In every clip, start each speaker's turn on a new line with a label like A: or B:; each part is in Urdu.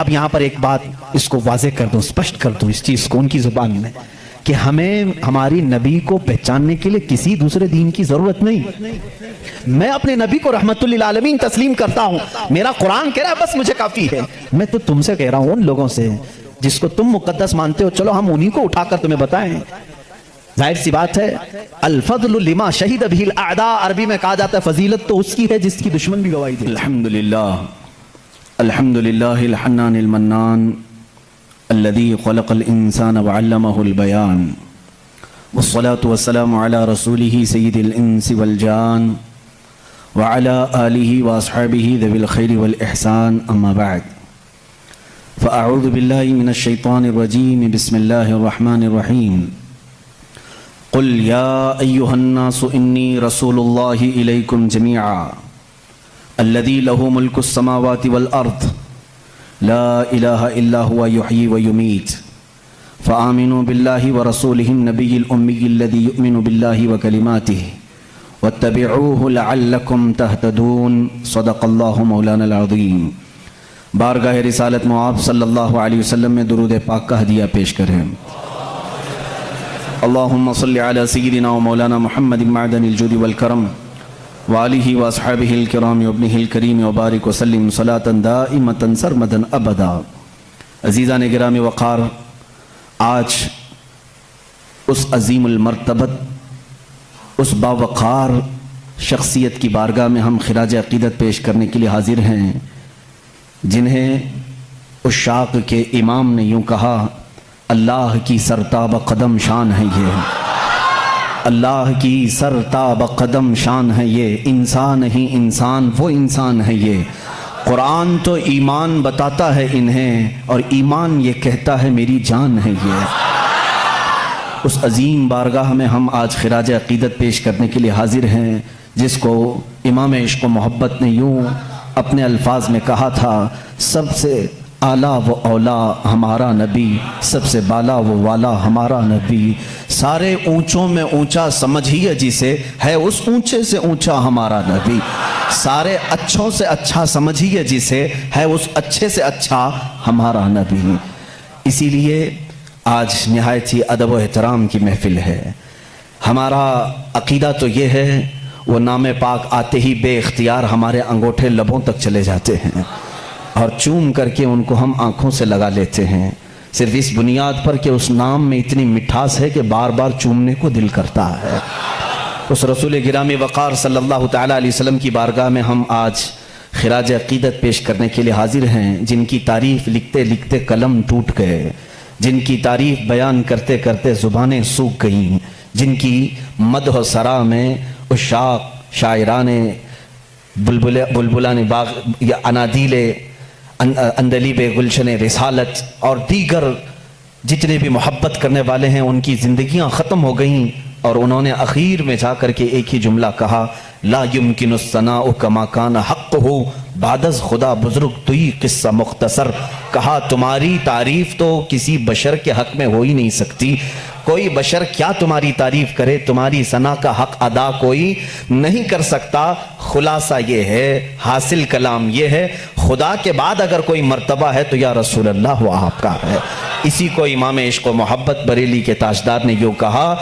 A: اب یہاں پر ایک بات اس کو واضح کر دوں، اسپشٹ کر دوں اس چیز کو ان کی زبان میں، کہ ہمیں ہماری نبی کو پہچاننے کے لیے کسی دوسرے دین کی ضرورت نہیں۔ میں اپنے نبی کو رحمت للعالمین تسلیم کرتا ہوں، میرا قرآن کہہ رہا ہے بس مجھے کافی ہے۔ میں تو تم سے کہہ رہا ہوں، ان لوگوں سے جس کو تم مقدس مانتے ہو، چلو ہم انہی کو اٹھا کر تمہیں بتائیں۔ ظاہر سی بات ہے، الفضل لما شہد به الاعداء، عربی میں کہا جاتا ہے فضیلت تو اس کی ہے جس کی دشمن بھی گواہی دے۔
B: الحمدللہ الحمدللہ الحنان المنان الذي خلق الانسان وعلمه البيان والصلاة والسلام على رسوله سيد الانس والجان وعلى آله واصحابه ذوي الخير والإحسان، اما بعد فاعوذ بالله من الشيطان الرجيم، بسم الله الرحمن الرحيم، قل يا أيها الناس إني رسول الله إليكم جميعا الذي له ملك السماوات والأرض لا إله إلا هو يحيي ويميت فآمنوا بالله ورسوله النبي الأمي الذي يؤمن بالله وكلماته واتبعوه لعلكم تهتدون، صدق الله مولانا العظيم۔ بارگاہ رسالت معاب صلی اللہ علیہ وسلم میں درود پاک کا ہدیہ پیش کریں۔ اللہم صلی علی سیدنا و مولانا محمد معدن الجود والکرم وآلہ واصحابہ الکرام وابنہ الکریم وبارک وسلم صلاة دائمة سرمدا ابدا۔ عزیزان گرامی وقار، آج اس عظیم المرتبت، اس باوقار شخصیت کی بارگاہ میں ہم خراج عقیدت پیش کرنے کے لیے حاضر ہیں، جنہیں عشاق کے امام نے یوں کہا، اللہ کی سرتاب قدم شان ہے یہ، اللہ کی سرتاب قدم شان ہے یہ، انسان ہی انسان وہ انسان ہے یہ، قرآن تو ایمان بتاتا ہے انہیں اور ایمان یہ کہتا ہے میری جان ہے یہ۔ اس عظیم بارگاہ میں ہم آج خراج عقیدت پیش کرنے کے لیے حاضر ہیں، جس کو امام عشق و محبت نے یوں اپنے الفاظ میں کہا تھا، سب سے اعلیٰ و اولا ہمارا نبی، سب سے بالا و والا ہمارا نبی، سارے اونچوں میں اونچا سمجھیے جسے، ہے اس اونچے سے اونچا ہمارا نبی، سارے اچھوں سے اچھا سمجھیے جسے، ہے اس اچھے سے اچھا ہمارا نبی۔ اسی لیے آج نہایت ہی ادب و احترام کی محفل ہے۔ ہمارا عقیدہ تو یہ ہے، وہ نام پاک آتے ہی بے اختیار ہمارے انگوٹھے لبوں تک چلے جاتے ہیں اور چوم کر کے ان کو ہم آنکھوں سے لگا لیتے ہیں، صرف اس بنیاد پر کہ اس نام میں اتنی مٹھاس ہے کہ بار بار چومنے کو دل کرتا ہے۔ اس رسول گرامی وقار صلی اللہ تعالیٰ علیہ وسلم کی بارگاہ میں ہم آج خراج عقیدت پیش کرنے کے لیے حاضر ہیں، جن کی تعریف لکھتے لکھتے قلم ٹوٹ گئے، جن کی تعریف بیان کرتے کرتے زبانیں سوکھ گئیں، جن کی مدح و ثنا میں عشاق، شاعران بلبلان باغ یا انادیل اندلیب گلشن رسالت اور دیگر جتنے بھی محبت کرنے والے ہیں، ان کی زندگیاں ختم ہو گئیں، اور انہوں نے اخیر میں جا کر کے ایک ہی جملہ کہا، لا یمکن الثناء کما کان حقہ بعد از خدا بزرگ توئی قصہ مختصر، کہا تمہاری تعریف تو کسی بشر کے حق میں ہو ہی نہیں سکتی، کوئی بشر کیا تمہاری تعریف کرے، تمہاری ثنا کا حق ادا کوئی نہیں کر سکتا۔ خلاصہ یہ ہے، حاصل کلام یہ ہے، خدا کے بعد اگر کوئی مرتبہ ہے تو یا رسول اللہ وہ آپ کا ہے۔ اسی کو امام عشق و محبت بریلی کے تاجدار نے یوں کہا،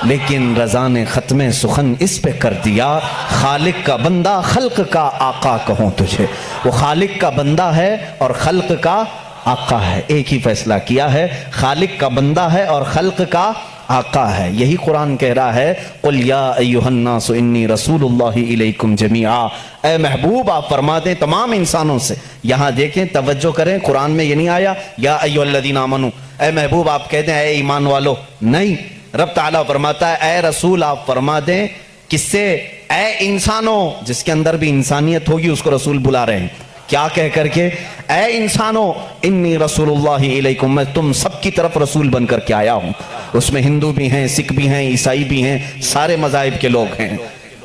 B: لیکن رضا نے ختم سخن اس پہ کر دیا، خالق کا بندہ خلق کا آقا کہوں تجھے۔ وہ خالق کا بندہ ہے اور خلق کا آقا ہے، ایک ہی فیصلہ کیا ہے، خالق کا بندہ ہے اور خلق کا آقا ہے۔ یہی قرآن کہہ رہا ہے، قل یا ایھا الناس انی رسول اللہ الیکم جمیعا، اے محبوب آپ فرما دیں تمام انسانوں سے۔ یہاں دیکھیں، توجہ کریں، قرآن میں یہ نہیں آیا یا ایھا الذین آمنوا، اے محبوب آپ کہہ دیں اے ایمان والو، نہیں، رب تعالیٰ فرماتا ہے اے رسول آپ فرما دیں، کس سے؟ اے انسانوں، جس کے اندر بھی انسانیت ہوگی اس کو رسول بلا رہے ہیں، کیا کہہ کر کے؟ اے انسانوں انی رسول اللہ علیکم، میں تم سب کی طرف رسول بن کر کے آیا ہوں۔ اس میں ہندو بھی ہیں، سکھ بھی ہیں، عیسائی بھی ہیں، سارے مذاہب کے لوگ ہیں،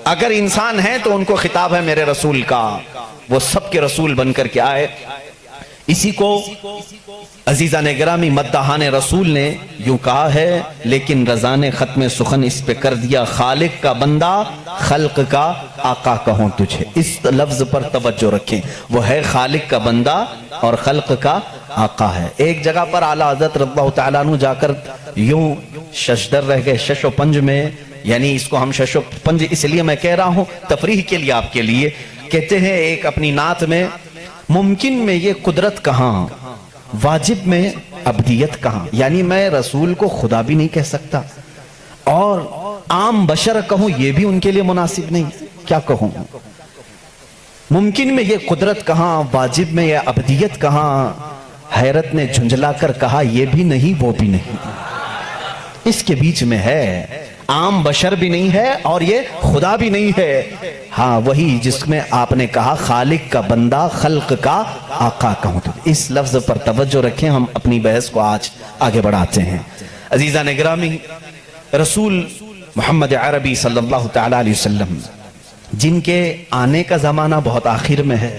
B: اگر انسان ہیں تو ان کو خطاب ہے میرے رسول کا، وہ سب کے رسول بن کر کے آئے۔
A: اسی کو عزیزان گرامی مداحان رسول نے یوں کہا ہے، لیکن رضا نے ختم سخن اس پہ کر دیا، خالق کا بندہ خلق کا آقا کہوں تجھے۔ اس لفظ پر توجہ رکھیں، وہ ہے خالق کا بندہ اور خلق کا آقا ہے۔ ایک جگہ پر اعلیٰ حضرت رضی اللہ تعالیٰ عنہ جا کر یوں ششدر رہ گئے، شش و پنج میں، یعنی اس کو ہم شش و پنج اس لیے میں کہہ رہا ہوں تفریح کے لیے آپ کے لیے، کہتے ہیں ایک اپنی نعت میں، ممکن میں یہ قدرت کہاں، واجب میں عبدیت کہاں، یعنی میں رسول کو خدا بھی نہیں کہہ سکتا اور عام بشر کہوں یہ بھی ان کے لیے مناسب نہیں، کیا کہوں؟ ممکن میں یہ قدرت کہاں، واجب میں یہ عبدیت کہاں؟ حیرت نے جھنجھلا کر کہا یہ بھی نہیں وہ بھی نہیں، اس کے بیچ میں ہے، عام بشر بھی نہیں ہے اور یہ خدا بھی نہیں ہے، ہاں وہی جس میں آپ نے کہا خالق کا بندہ خلق کا آقا کہوں تو۔ اس لفظ پر توجہ رکھیں، ہم اپنی بحث کو آج آگے بڑھاتے ہیں۔ عزیزان گرامی، رسول محمد عربی صلی اللہ تعالی علیہ وسلم جن کے آنے کا زمانہ بہت آخر میں ہے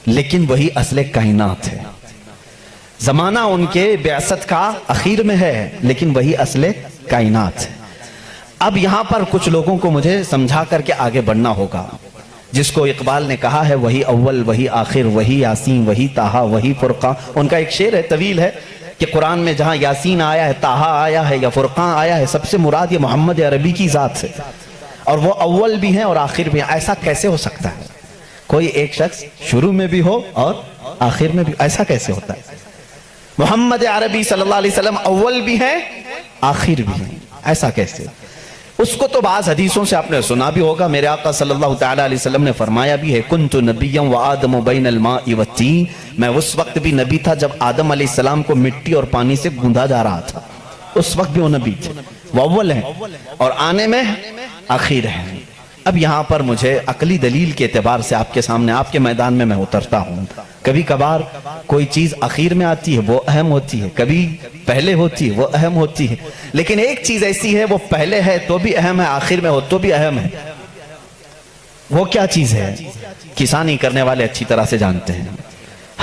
A: لیکن وہی اصل کائنات ہے، زمانہ ان کے بعثت کا اخیر میں ہے لیکن وہی اصل کائنات ہے۔ اب یہاں پر کچھ لوگوں کو مجھے سمجھا کر کے آگے بڑھنا ہوگا، جس کو اقبال نے کہا ہے وہی اول وہی آخر وہی یاسین وہی طٰہٰ وہی فرقان۔ ان کا ایک شعر ہے، طویل ہے، کہ قرآن میں جہاں یاسین آیا ہے، طٰہٰ آیا ہے یا فرقان آیا ہے، سب سے مراد یہ محمد عربی کی ذات سے، اور وہ اول بھی ہیں اور آخر بھی ہیں۔ ایسا کیسے ہو سکتا ہے؟ کوئی ایک شخص شروع میں بھی ہو اور آخر میں بھی، ایسا کیسے ہوتا ہے؟ محمد عربی صلی اللہ علیہ وسلم اول بھی ہیں آخر بھی ہیں، ایسا کیسے؟ اس کو تو بعض حدیثوں سے آپ نے سنا بھی ہوگا، میرے آقا صلی اللہ تعالی علیہ وسلم نے فرمایا بھی ہے، کنت نبیا وآدم بین الماء والطین، میں اس وقت بھی نبی تھا جب آدم علیہ السلام کو مٹی اور پانی سے گوندھا جا رہا تھا، اس وقت بھی وہ نبی تھے، وہ اول ہیں اور آنے میں آخر ہیں۔ اب یہاں پر مجھے عقلی دلیل کے اعتبار سے آپ کے سامنے، آپ کے میدان میں اترتا ہوں۔ کبھی کبھار کوئی چیز اخیر میں آتی ہے وہ اہم ہوتی ہے، کبھی پہلے ہوتی ہے وہ اہم ہوتی ہے، لیکن ایک چیز ایسی ہے وہ پہلے ہے تو بھی اہم ہے، آخر میں ہو تو بھی اہم ہے۔ وہ کیا چیز ہے؟ کسانی کرنے والے اچھی طرح سے جانتے ہیں۔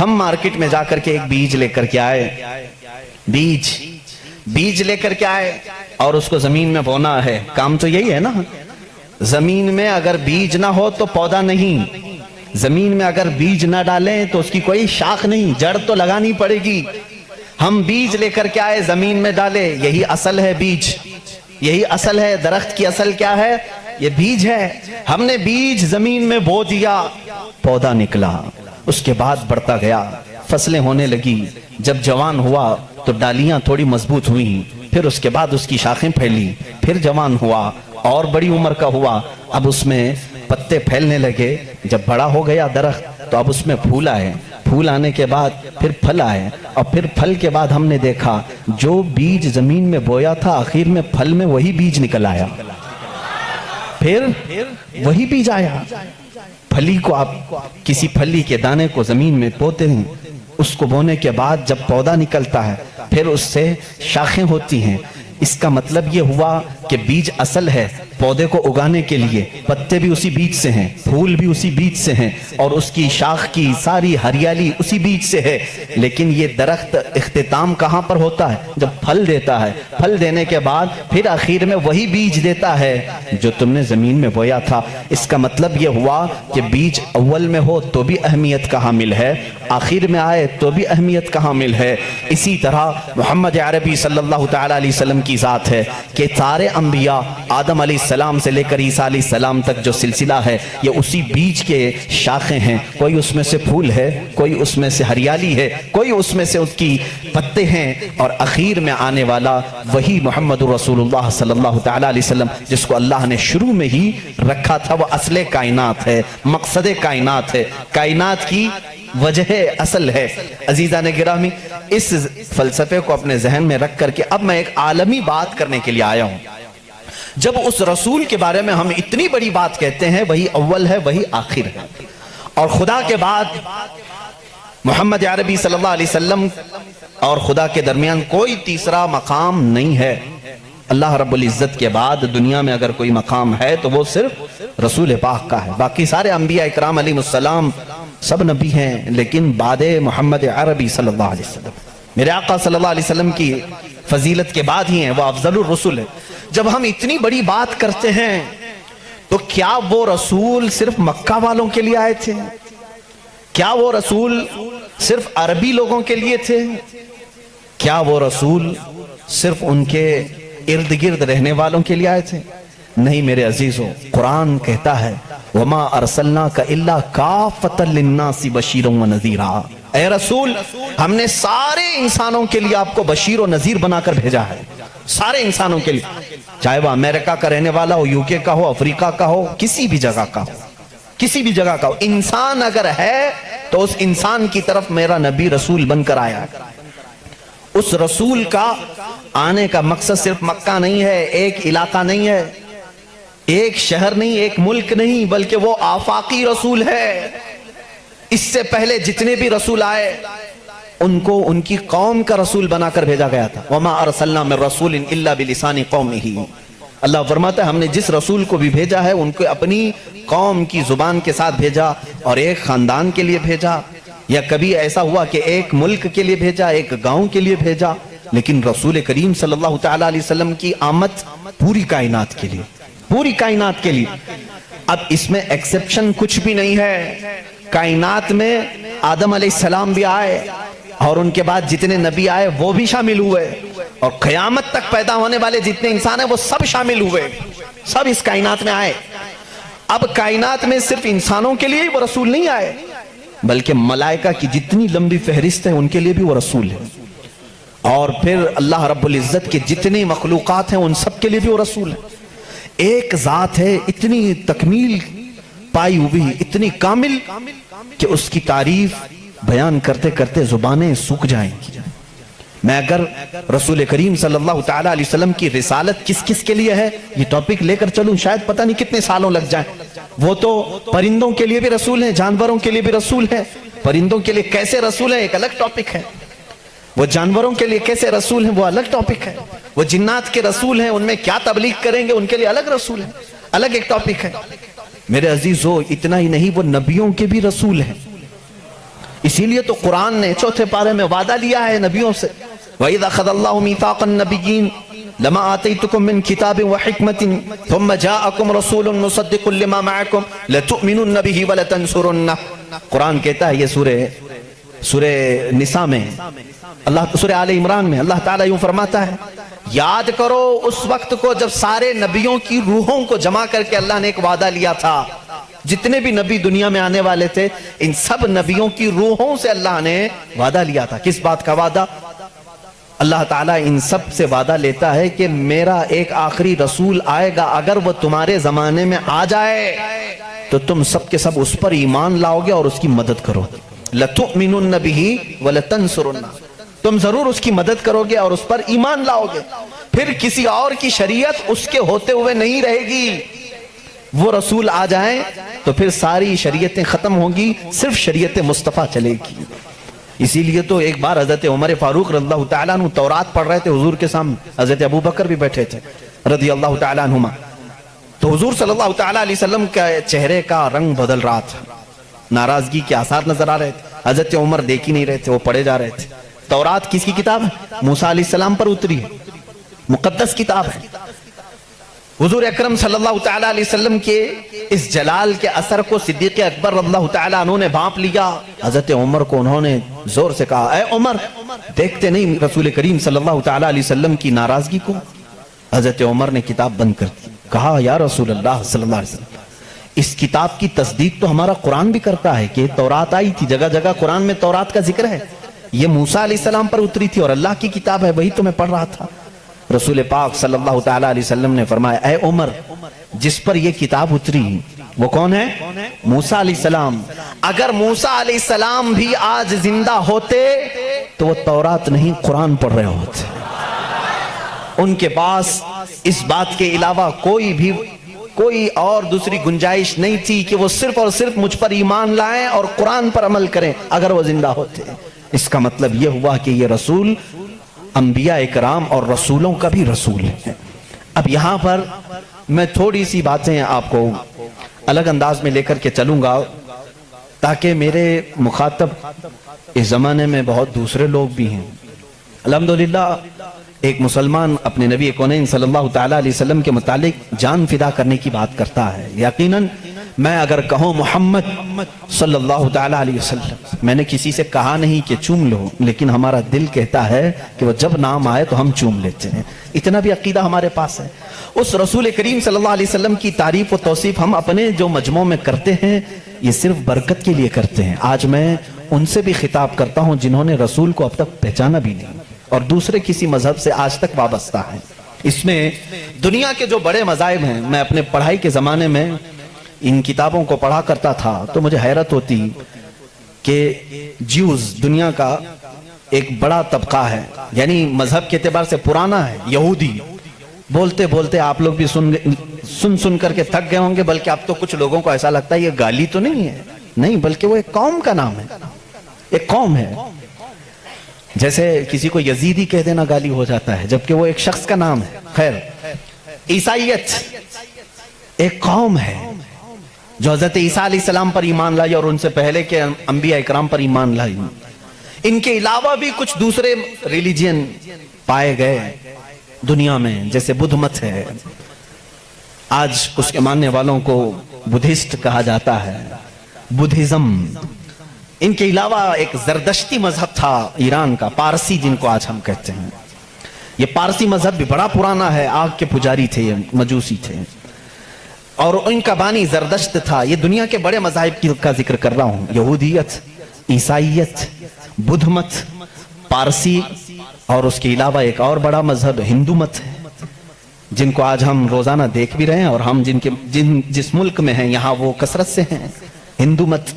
A: ہم مارکیٹ میں جا کر کے ایک بیج لے کر کے آئے، بیج لے کر کے آئے اور اس کو زمین میں بونا ہے، کام تو یہی ہے نا۔ زمین میں اگر بیج نہ ہو تو پودا نہیں، زمین میں اگر بیج نہ ڈالیں تو اس کی کوئی شاخ نہیں، جڑ تو لگانی پڑے گی۔ ہم بیج لے کر کے آئے، زمین میں ڈالے، یہی اصل ہے بیج، یہی اصل ہے۔ درخت کی اصل کیا ہے؟ یہ بیج ہے۔ ہم نے بیج زمین میں بو دیا، پودا نکلا، اس کے بعد بڑھتا گیا، فصلیں ہونے لگی، جب جوان ہوا تو ڈالیاں تھوڑی مضبوط ہوئیں، پھر اس کے بعد اس کی شاخیں پھیلی، پھر جوان ہوا اور بڑی عمر کا ہوا، اب اس میں پتے پھیلنے لگے، جب بڑا ہو گیا درخت تو اب اس میں پھول آئے، پھول آنے کے بعد پھر پھل آئے، اور پھر پھل کے بعد ہم نے دیکھا جو بیج زمین میں بویا تھا آخر میں پھل میں وہی بیج نکل آیا، پھر وہی بیج آیا۔ پھلی کو آپ کسی پھلی کے دانے کو زمین میں بوتے ہیں، اس کو بونے کے بعد جب پودا نکلتا ہے پھر اس سے شاخیں ہوتی ہیں۔ اس کا مطلب یہ ہوا کہ بیج اصل ہے، پودے کو اگانے کے لیے پتے بھی اسی بیج سے ہیں، پھول بھی اسی بیج سے ہیں، اور اس کی شاخ کی ساری ہریالی اسی بیج سے ہے۔ لیکن یہ درخت اختتام کہاں پر ہوتا ہے؟ جب پھل دیتا ہے، پھل دینے کے بعد پھر آخر میں وہی بیج دیتا ہے جو تم نے زمین میں بویا تھا۔ اس کا مطلب یہ ہوا کہ بیج اول میں ہو تو بھی اہمیت کا حامل ہے، آخر میں آئے تو بھی اہمیت کا حامل ہے۔ اسی طرح محمد عربی صلی اللہ تعالی علیہ وسلم کی ذات ہے کہ سارے انبیاء آدم علیہ السلام سے لے کر عیسیٰ علیہ السلام تک جو سلسلہ ہے یہ اسی بیج کے شاخیں ہیں، کوئی اس میں سے پھول ہے، کوئی اس میں سے ہریالی ہے، کوئی اس میں سے اس کی پتے ہیں، اور اخیر میں آنے والا وہی محمد رسول اللہ صلی اللہ تعالی علیہ وسلم جس کو اللہ نے شروع میں ہی رکھا تھا، وہ اصل کائنات ہے، مقصد کائنات ہے، کائنات کی وجہ اصل ہے۔ عزیزان گرامی، اس فلسفے کو اپنے ذہن میں رکھ کر کے اب میں ایک عالمی بات کرنے کے لیے آیا ہوں۔ جب اس رسول کے بارے میں ہم اتنی بڑی بات کہتے ہیں، وہی اول ہے وہی آخر ہے، اور خدا کے بعد محمد عربی صلی اللہ علیہ وسلم اور خدا کے درمیان کوئی تیسرا مقام نہیں ہے۔ اللہ رب العزت کے بعد دنیا میں اگر کوئی مقام ہے تو وہ صرف رسول پاک کا ہے، باقی سارے انبیاء اکرام علیہ السلام سب نبی ہیں لیکن بعد محمد عربی صلی اللہ علیہ وسلم، میرے آقا صلی اللہ علیہ وسلم کی فضیلت کے بعد ہی ہیں، وہ افضل الرسل ہے۔ جب ہم اتنی بڑی بات کرتے ہیں تو کیا وہ رسول صرف مکہ والوں کے لیے آئے تھے؟ کیا وہ رسول صرف عربی لوگوں کے لیے تھے؟ کیا وہ رسول صرف ان کے ارد گرد رہنے والوں کے لیے آئے تھے؟ نہیں میرے عزیزوں، قرآن کہتا ہے وَمَا أَرْسَلْنَاكَ إِلَّا كَافَّةً لِلنَّاسِ بَشِيرًا وَنَذِيرًا، اے رسول ہم نے سارے انسانوں کے لیے آپ کو بشیر و نذیر بنا کر بھیجا ہے، سارے انسانوں کے لیے، چاہے وہ امریکہ کا رہنے والا ہو، UK کا ہو، افریقہ کا ہو، کسی بھی جگہ کا ہو، کسی بھی جگہ کا ہو، انسان اگر ہے تو اس انسان کی طرف میرا نبی رسول بن کر آیا ہے۔ اس رسول کا آنے کا مقصد صرف مکہ نہیں ہے، ایک علاقہ نہیں ہے، ایک شہر نہیں، ایک ملک نہیں، بلکہ وہ آفاقی رسول ہے۔ اس سے پہلے جتنے بھی رسول آئے ان کو ان کی قوم کا رسول بنا کر بھیجا گیا تھا۔ وَمَا أَرْسَلْنَا مِن رَّسُولٍ إِلَّا بِلِسَانِ قَوْمِهِ، اللہ فرماتا ہے ہم نے جس رسول کو بھی بھیجا ہے ان کو اپنی قوم کی زبان کے ساتھ بھیجا، اور ایک خاندان کے لیے بھیجا، یا کبھی ایسا ہوا کہ ایک ملک کے لیے بھیجا، ایک گاؤں کے لیے بھیجا، لیکن رسول کریم صلی اللہ تعالیٰ علیہ وسلم کی آمد پوری کائنات کے لیے، پوری کائنات کے لیے۔ اب اس میں ایکسپشن کچھ بھی نہیں ہے، کائنات میں آدم علیہ السلام بھی آئے اور ان کے بعد جتنے نبی آئے وہ بھی شامل ہوئے، اور قیامت تک پیدا ہونے والے جتنے انسان ہیں وہ سب شامل ہوئے، سب اس کائنات میں آئے۔ اب کائنات میں صرف انسانوں کے لیے ہی وہ رسول نہیں آئے، بلکہ ملائکہ کی جتنی لمبی فہرست ہے ان کے لیے بھی وہ رسول ہے، اور پھر اللہ رب العزت کے جتنی مخلوقات ہیں ان سب کے لیے بھی وہ رسول ہے۔ ایک ذات ہے اتنی تکمیل پائی ہوئی، اتنی کامل کہ اس کی تعریف بیان کرتے کرتے زبانیں سوکھ جائیں گی۔ میں اگر رسول کریم صلی اللہ تعالیٰ علیہ وسلم کی رسالت کس کس کے لیے ہے یہ ٹاپک لے کر چلوں شاید پتہ نہیں کتنے سالوں لگ جائیں۔ وہ تو پرندوں کے لیے بھی رسول ہیں، جانوروں کے لیے بھی رسول ہیں، پرندوں کے لیے کیسے رسول ہیں ایک الگ ٹاپک ہے، وہ جانوروں کے لیے کیسے رسول ہیں وہ الگ ٹاپک ہے، وہ جنات کے رسول ہیں ان میں کیا تبلیغ کریں گے ان کے لیے الگ رسول ہے، الگ ایک ٹاپک ہے۔ میرے عزیزو اتنا ہی نہیں، وہ نبیوں کے بھی رسول ہیں، اسی لیے تو قرآن نے چوتھے پارے میں وعدہ لیا ہے نبیوں سے، وَإِذَا أَخَذَ اللَّهُ مِيثَاقَ النَّبِيِّينَ لَمَا آتَيْتُكُم مِّن كِتَابٍ وَحِكْمَةٍ ثُمَّ جَاءَكُمْ رَسُولٌ مُصَدِّقٌ لِّمَا مَعَكُمْ لَتُؤْمِنُنَّ بِهِ وَلَتَنصُرُنَّهُ۔ قرآن کہتا ہے یہ سورہ نساء میں، اللہ سورہ آل عمران میں اللہ تعالیٰ یوں فرماتا ہے یاد کرو اس وقت کو جب سارے نبیوں کی روحوں کو جمع کر کے اللہ نے ایک وعدہ لیا تھا، جتنے بھی نبی دنیا میں آنے والے تھے ان سب نبیوں کی روحوں سے اللہ نے وعدہ لیا تھا۔ کس بات کا وعدہ؟ اللہ تعالیٰ ان سب سے وعدہ لیتا ہے کہ میرا ایک آخری رسول آئے گا، اگر وہ تمہارے زمانے میں آ جائے تو تم سب کے سب اس پر ایمان لاؤ گے اور اس کی مدد کرو گے۔ لَتُؤْمِنُنَّ بِهِ وَلَتَنصُرُنَّهُ، تم ضرور اس کی مدد کرو گے اور اس پر ایمان لاؤ گے، پھر کسی اور کی شریعت اس کے ہوتے ہوئے نہیں رہے گی۔ وہ رسول آ جائیں تو پھر ساری شریعتیں ختم ہوں گی، صرف شریعت مصطفیٰ چلے گی۔ اسی لیے تو ایک بار حضرت عمر فاروق رضی اللہ تعالیٰ عنہ تورات پڑھ رہے تھے حضور کے سامنے، حضرت ابو بکر بھی بیٹھے تھے رضی اللہ تعالیٰ عنہما، تو حضور صلی اللہ تعالیٰ علیہ وسلم کا چہرے کا رنگ بدل رہا تھا، ناراضگی کے آثار نظر آ رہے تھے، حضرت عمر دیکھ ہی نہیں رہے تھے، وہ پڑھے جا رہے تھے۔ تورات کس کی کتاب ہے؟ موسیٰ علیہ السلام پر اتری ہے، مقدس کتاب ہے۔ حضور اکرم صلی اللہ تعالیٰ علیہ وسلم کے اس جلال کے اثر کو صدیق اکبر رضی اللہ تعالیٰ عنہ نے بھانپ لیا، حضرت عمر کو انہوں نے زور سے کہا اے عمر دیکھتے نہیں رسول کریم صلی اللہ تعالیٰ علیہ وسلم کی ناراضگی کو؟ حضرت عمر نے کتاب بند کر دی، کہا یا رسول اللہ صلی اللہ علیہ وسلم اس کتاب کی تصدیق تو ہمارا قرآن بھی کرتا ہے کہ تورات آئی تھی، جگہ جگہ قرآن میں تورات کا ذکر ہے، یہ موسیٰ علیہ السلام پر اتری تھی اور اللہ کی کتاب ہے، وہی تو میں پڑھ رہا تھا۔ رسول پاک صلی اللہ تعالیٰ علیہ وسلم نے فرمایا اے عمر جس پر یہ کتاب اتری وہ کون ہے؟ موسیٰ علیہ السلام۔ اگر موسیٰ علیہ السلام بھی آج زندہ ہوتے تو وہ تورات نہیں قرآن پڑھ رہے ہوتے، ان کے پاس اس بات کے علاوہ کوئی اور دوسری گنجائش نہیں تھی کہ وہ صرف اور صرف مجھ پر ایمان لائیں اور قرآن پر عمل کریں اگر وہ زندہ ہوتے۔ اس کا مطلب یہ ہوا کہ یہ رسول انبیاء اکرام اور رسولوں کا بھی رسول ہے۔ اب یہاں پر میں تھوڑی سی باتیں آپ کو الگ انداز میں لے کر کے چلوں گا تاکہ میرے مخاطب اس زمانے میں بہت دوسرے لوگ بھی ہیں. الحمدللہ ایک مسلمان اپنے نبی کونین صلی اللہ تعالیٰ علیہ وسلم کے متعلق جان فدا کرنے کی بات کرتا ہے. یقیناً میں اگر کہوں محمد صلی اللہ تعالیٰ علیہ وسلم، میں نے کسی سے کہا نہیں کہ چوم لو، لیکن ہمارا دل کہتا ہے کہ وہ جب نام آئے تو ہم چوم لیتے ہیں. اتنا بھی عقیدہ ہمارے پاس ہے. اس رسول کریم صلی اللہ علیہ وسلم کی تعریف و توصیف ہم اپنے جو مجموعوں میں کرتے ہیں یہ صرف برکت کے لیے کرتے ہیں. آج میں ان سے بھی خطاب کرتا ہوں جنہوں نے رسول کو اب تک پہچانا بھی نہیں اور دوسرے کسی مذہب سے آج تک وابستہ ہیں. اس میں دنیا کے جو بڑے مذاہب ہیں، میں اپنے پڑھائی کے زمانے میں ان کتابوں کو پڑھا کرتا تھا تو مجھے حیرت ہوتی کہ جیوز دنیا کا ایک بڑا طبقہ ہے، یعنی مذہب کے اعتبار سے پرانا ہے. یہودی بولتے بولتے آپ لوگ بھی سن کر کے تھک گئے ہوں گے، بلکہ اب تو کچھ لوگوں کو ایسا لگتا ہے یہ گالی تو نہیں ہے، نہیں بلکہ وہ ایک قوم کا نام ہے، ایک قوم ہے. جیسے کسی کو یزیدی کہہ دینا گالی ہو جاتا ہے، جبکہ وہ ایک شخص کا نام ہے. خیر، عیسائیت ایک قوم ہے جو حضرت عیسیٰ علیہ السلام پر ایمان لائی اور ان سے پہلے کے انبیاء اکرام پر ایمان لائی. ان کے علاوہ بھی کچھ دوسرے ریلیجین پائے گئے دنیا میں، جیسے بدھ مت ہے، آج اس کے ماننے والوں کو بدھسٹ کہا جاتا ہے، بدھزم. ان کے علاوہ ایک زردشتی مذہب تھا ایران کا، پارسی جن کو آج ہم کہتے ہیں. یہ پارسی مذہب بھی بڑا پرانا ہے، آگ کے پجاری تھے، مجوسی تھے، اور ان کا بانی زردشت تھا. یہ دنیا کے بڑے مذاہب کا ذکر کر رہا ہوں. یہودیت، عیسائیت، بدھ مت، پارسی، اور اس کے علاوہ ایک اور بڑا مذہب ہندو مت ہے، جن کو آج ہم روزانہ دیکھ بھی رہے ہیں، اور ہم جس ملک میں ہیں یہاں وہ کثرت سے ہیں. ہندو مت.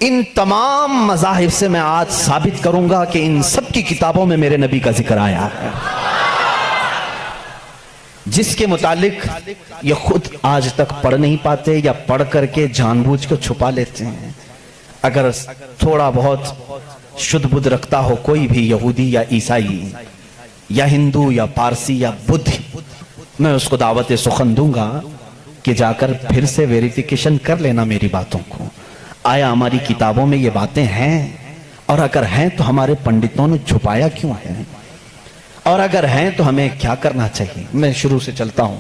A: ان تمام مذاہب سے میں آج ثابت کروں گا کہ ان سب کی کتابوں میں میرے نبی کا ذکر آیا ہے، جس کے متعلق یہ خود آج تک پڑھ نہیں پاتے یا پڑھ کر کے جان بوجھ کو چھپا لیتے ہیں. اگر تھوڑا بہت شدھ بدھ رکھتا ہو کوئی بھی یہودی یا عیسائی یا ہندو یا پارسی یا بدھ، میں اس کو دعوت سخن دوں گا کہ جا کر پھر سے ویریفیکیشن کر لینا میری باتوں کو. آیا ہماری کتابوں میں یہ باتیں ہیں؟ اور اگر ہیں تو ہمارے پنڈتوں نے چھپایا کیوں ہے؟ اور اگر ہیں تو ہمیں کیا کرنا چاہیے؟ میں شروع سے چلتا ہوں.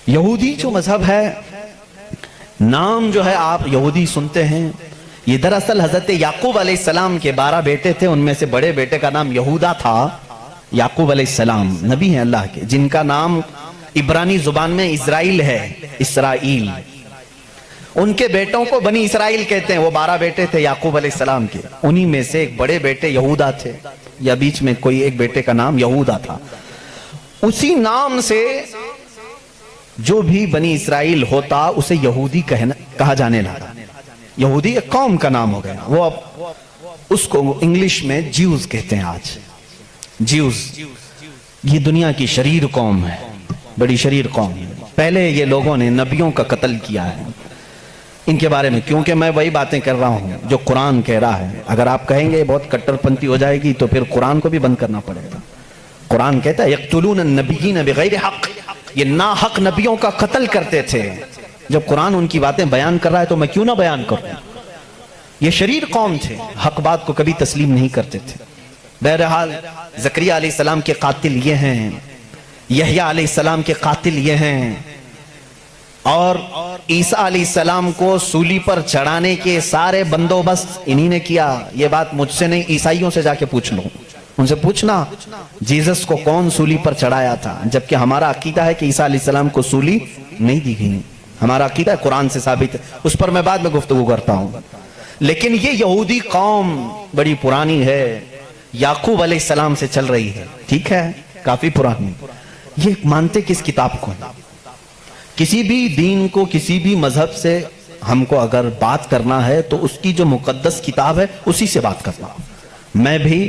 A: یہودی جو مذہب ہے، نام جو ہے آپ یہودی سنتے ہیں، یہ دراصل حضرت یعقوب علیہ السلام کے 12 بیٹے تھے، ان میں سے بڑے بیٹے کا نام یہودا تھا. یعقوب علیہ السلام نبی ہیں اللہ کے، جن کا نام عبرانی زبان میں اسرائیل ہے، اسرائیل. ان کے بیٹوں کو بنی اسرائیل کہتے ہیں. وہ 12 بیٹے تھے یعقوب علیہ السلام کے، انہی میں سے ایک بڑے بیٹے یہودا تھے، یا بیچ میں کوئی ایک بیٹے کا نام یہودا تھا. اسی نام سے جو بھی بنی اسرائیل ہوتا اسے یہودی کہا جانے لگا. یہودی ایک قوم کا نام ہو گیا. وہ اب اس کو انگلش میں جیوز کہتے ہیں. آج جیوز یہ دنیا کی شریر قوم ہے، بڑی شریر قوم ہے. پہلے یہ لوگوں نے نبیوں کا قتل کیا ہے. ان کے بارے میں کیونکہ میں وہی باتیں کر رہا ہوں جو قرآن کہہ رہا ہے. اگر آپ کہیں گے بہت کٹر پنتھی ہو جائے گی تو پھر قرآن کو بھی بند کرنا پڑے گا. قرآن کہتا ہے یقتلون النبیین بغیر حق، یہ ناحق نبیوں کا قتل کرتے تھے. جب قرآن ان کی باتیں بیان کر رہا ہے تو میں کیوں نہ بیان کروں؟ یہ شریر قوم تھے، حق بات کو کبھی تسلیم نہیں کرتے تھے. بہرحال زکریا علیہ السلام کے قاتل یہ ہیں، یحییٰ علیہ السلام کے قاتل یہ ہیں، اور عیسیٰ علیہ السلام کو سولی پر چڑھانے کے سارے بندوبست انہی نے کیا. یہ بات مجھ سے نہیں، عیسائیوں سے جا کے پوچھ لو. ان سے پوچھنا جیزس کو کون سولی پر چڑھایا تھا، جبکہ ہمارا عقیدہ ہے کہ عیسیٰ علیہ السلام کو سولی نہیں دی گئی. ہمارا عقیدہ قرآن سے ثابت ہے، اس پر میں بعد میں گفتگو کرتا ہوں. لیکن یہ یہودی قوم بڑی پرانی ہے، یعقوب علیہ السلام سے چل رہی ہے، ٹھیک ہے، کافی پرانی. یہ مانتے کس کتاب کو؟ کسی بھی دین کو، کسی بھی مذہب سے ہم کو اگر بات کرنا ہے تو اس کی جو مقدس کتاب ہے اسی سے بات کرنا. میں بھی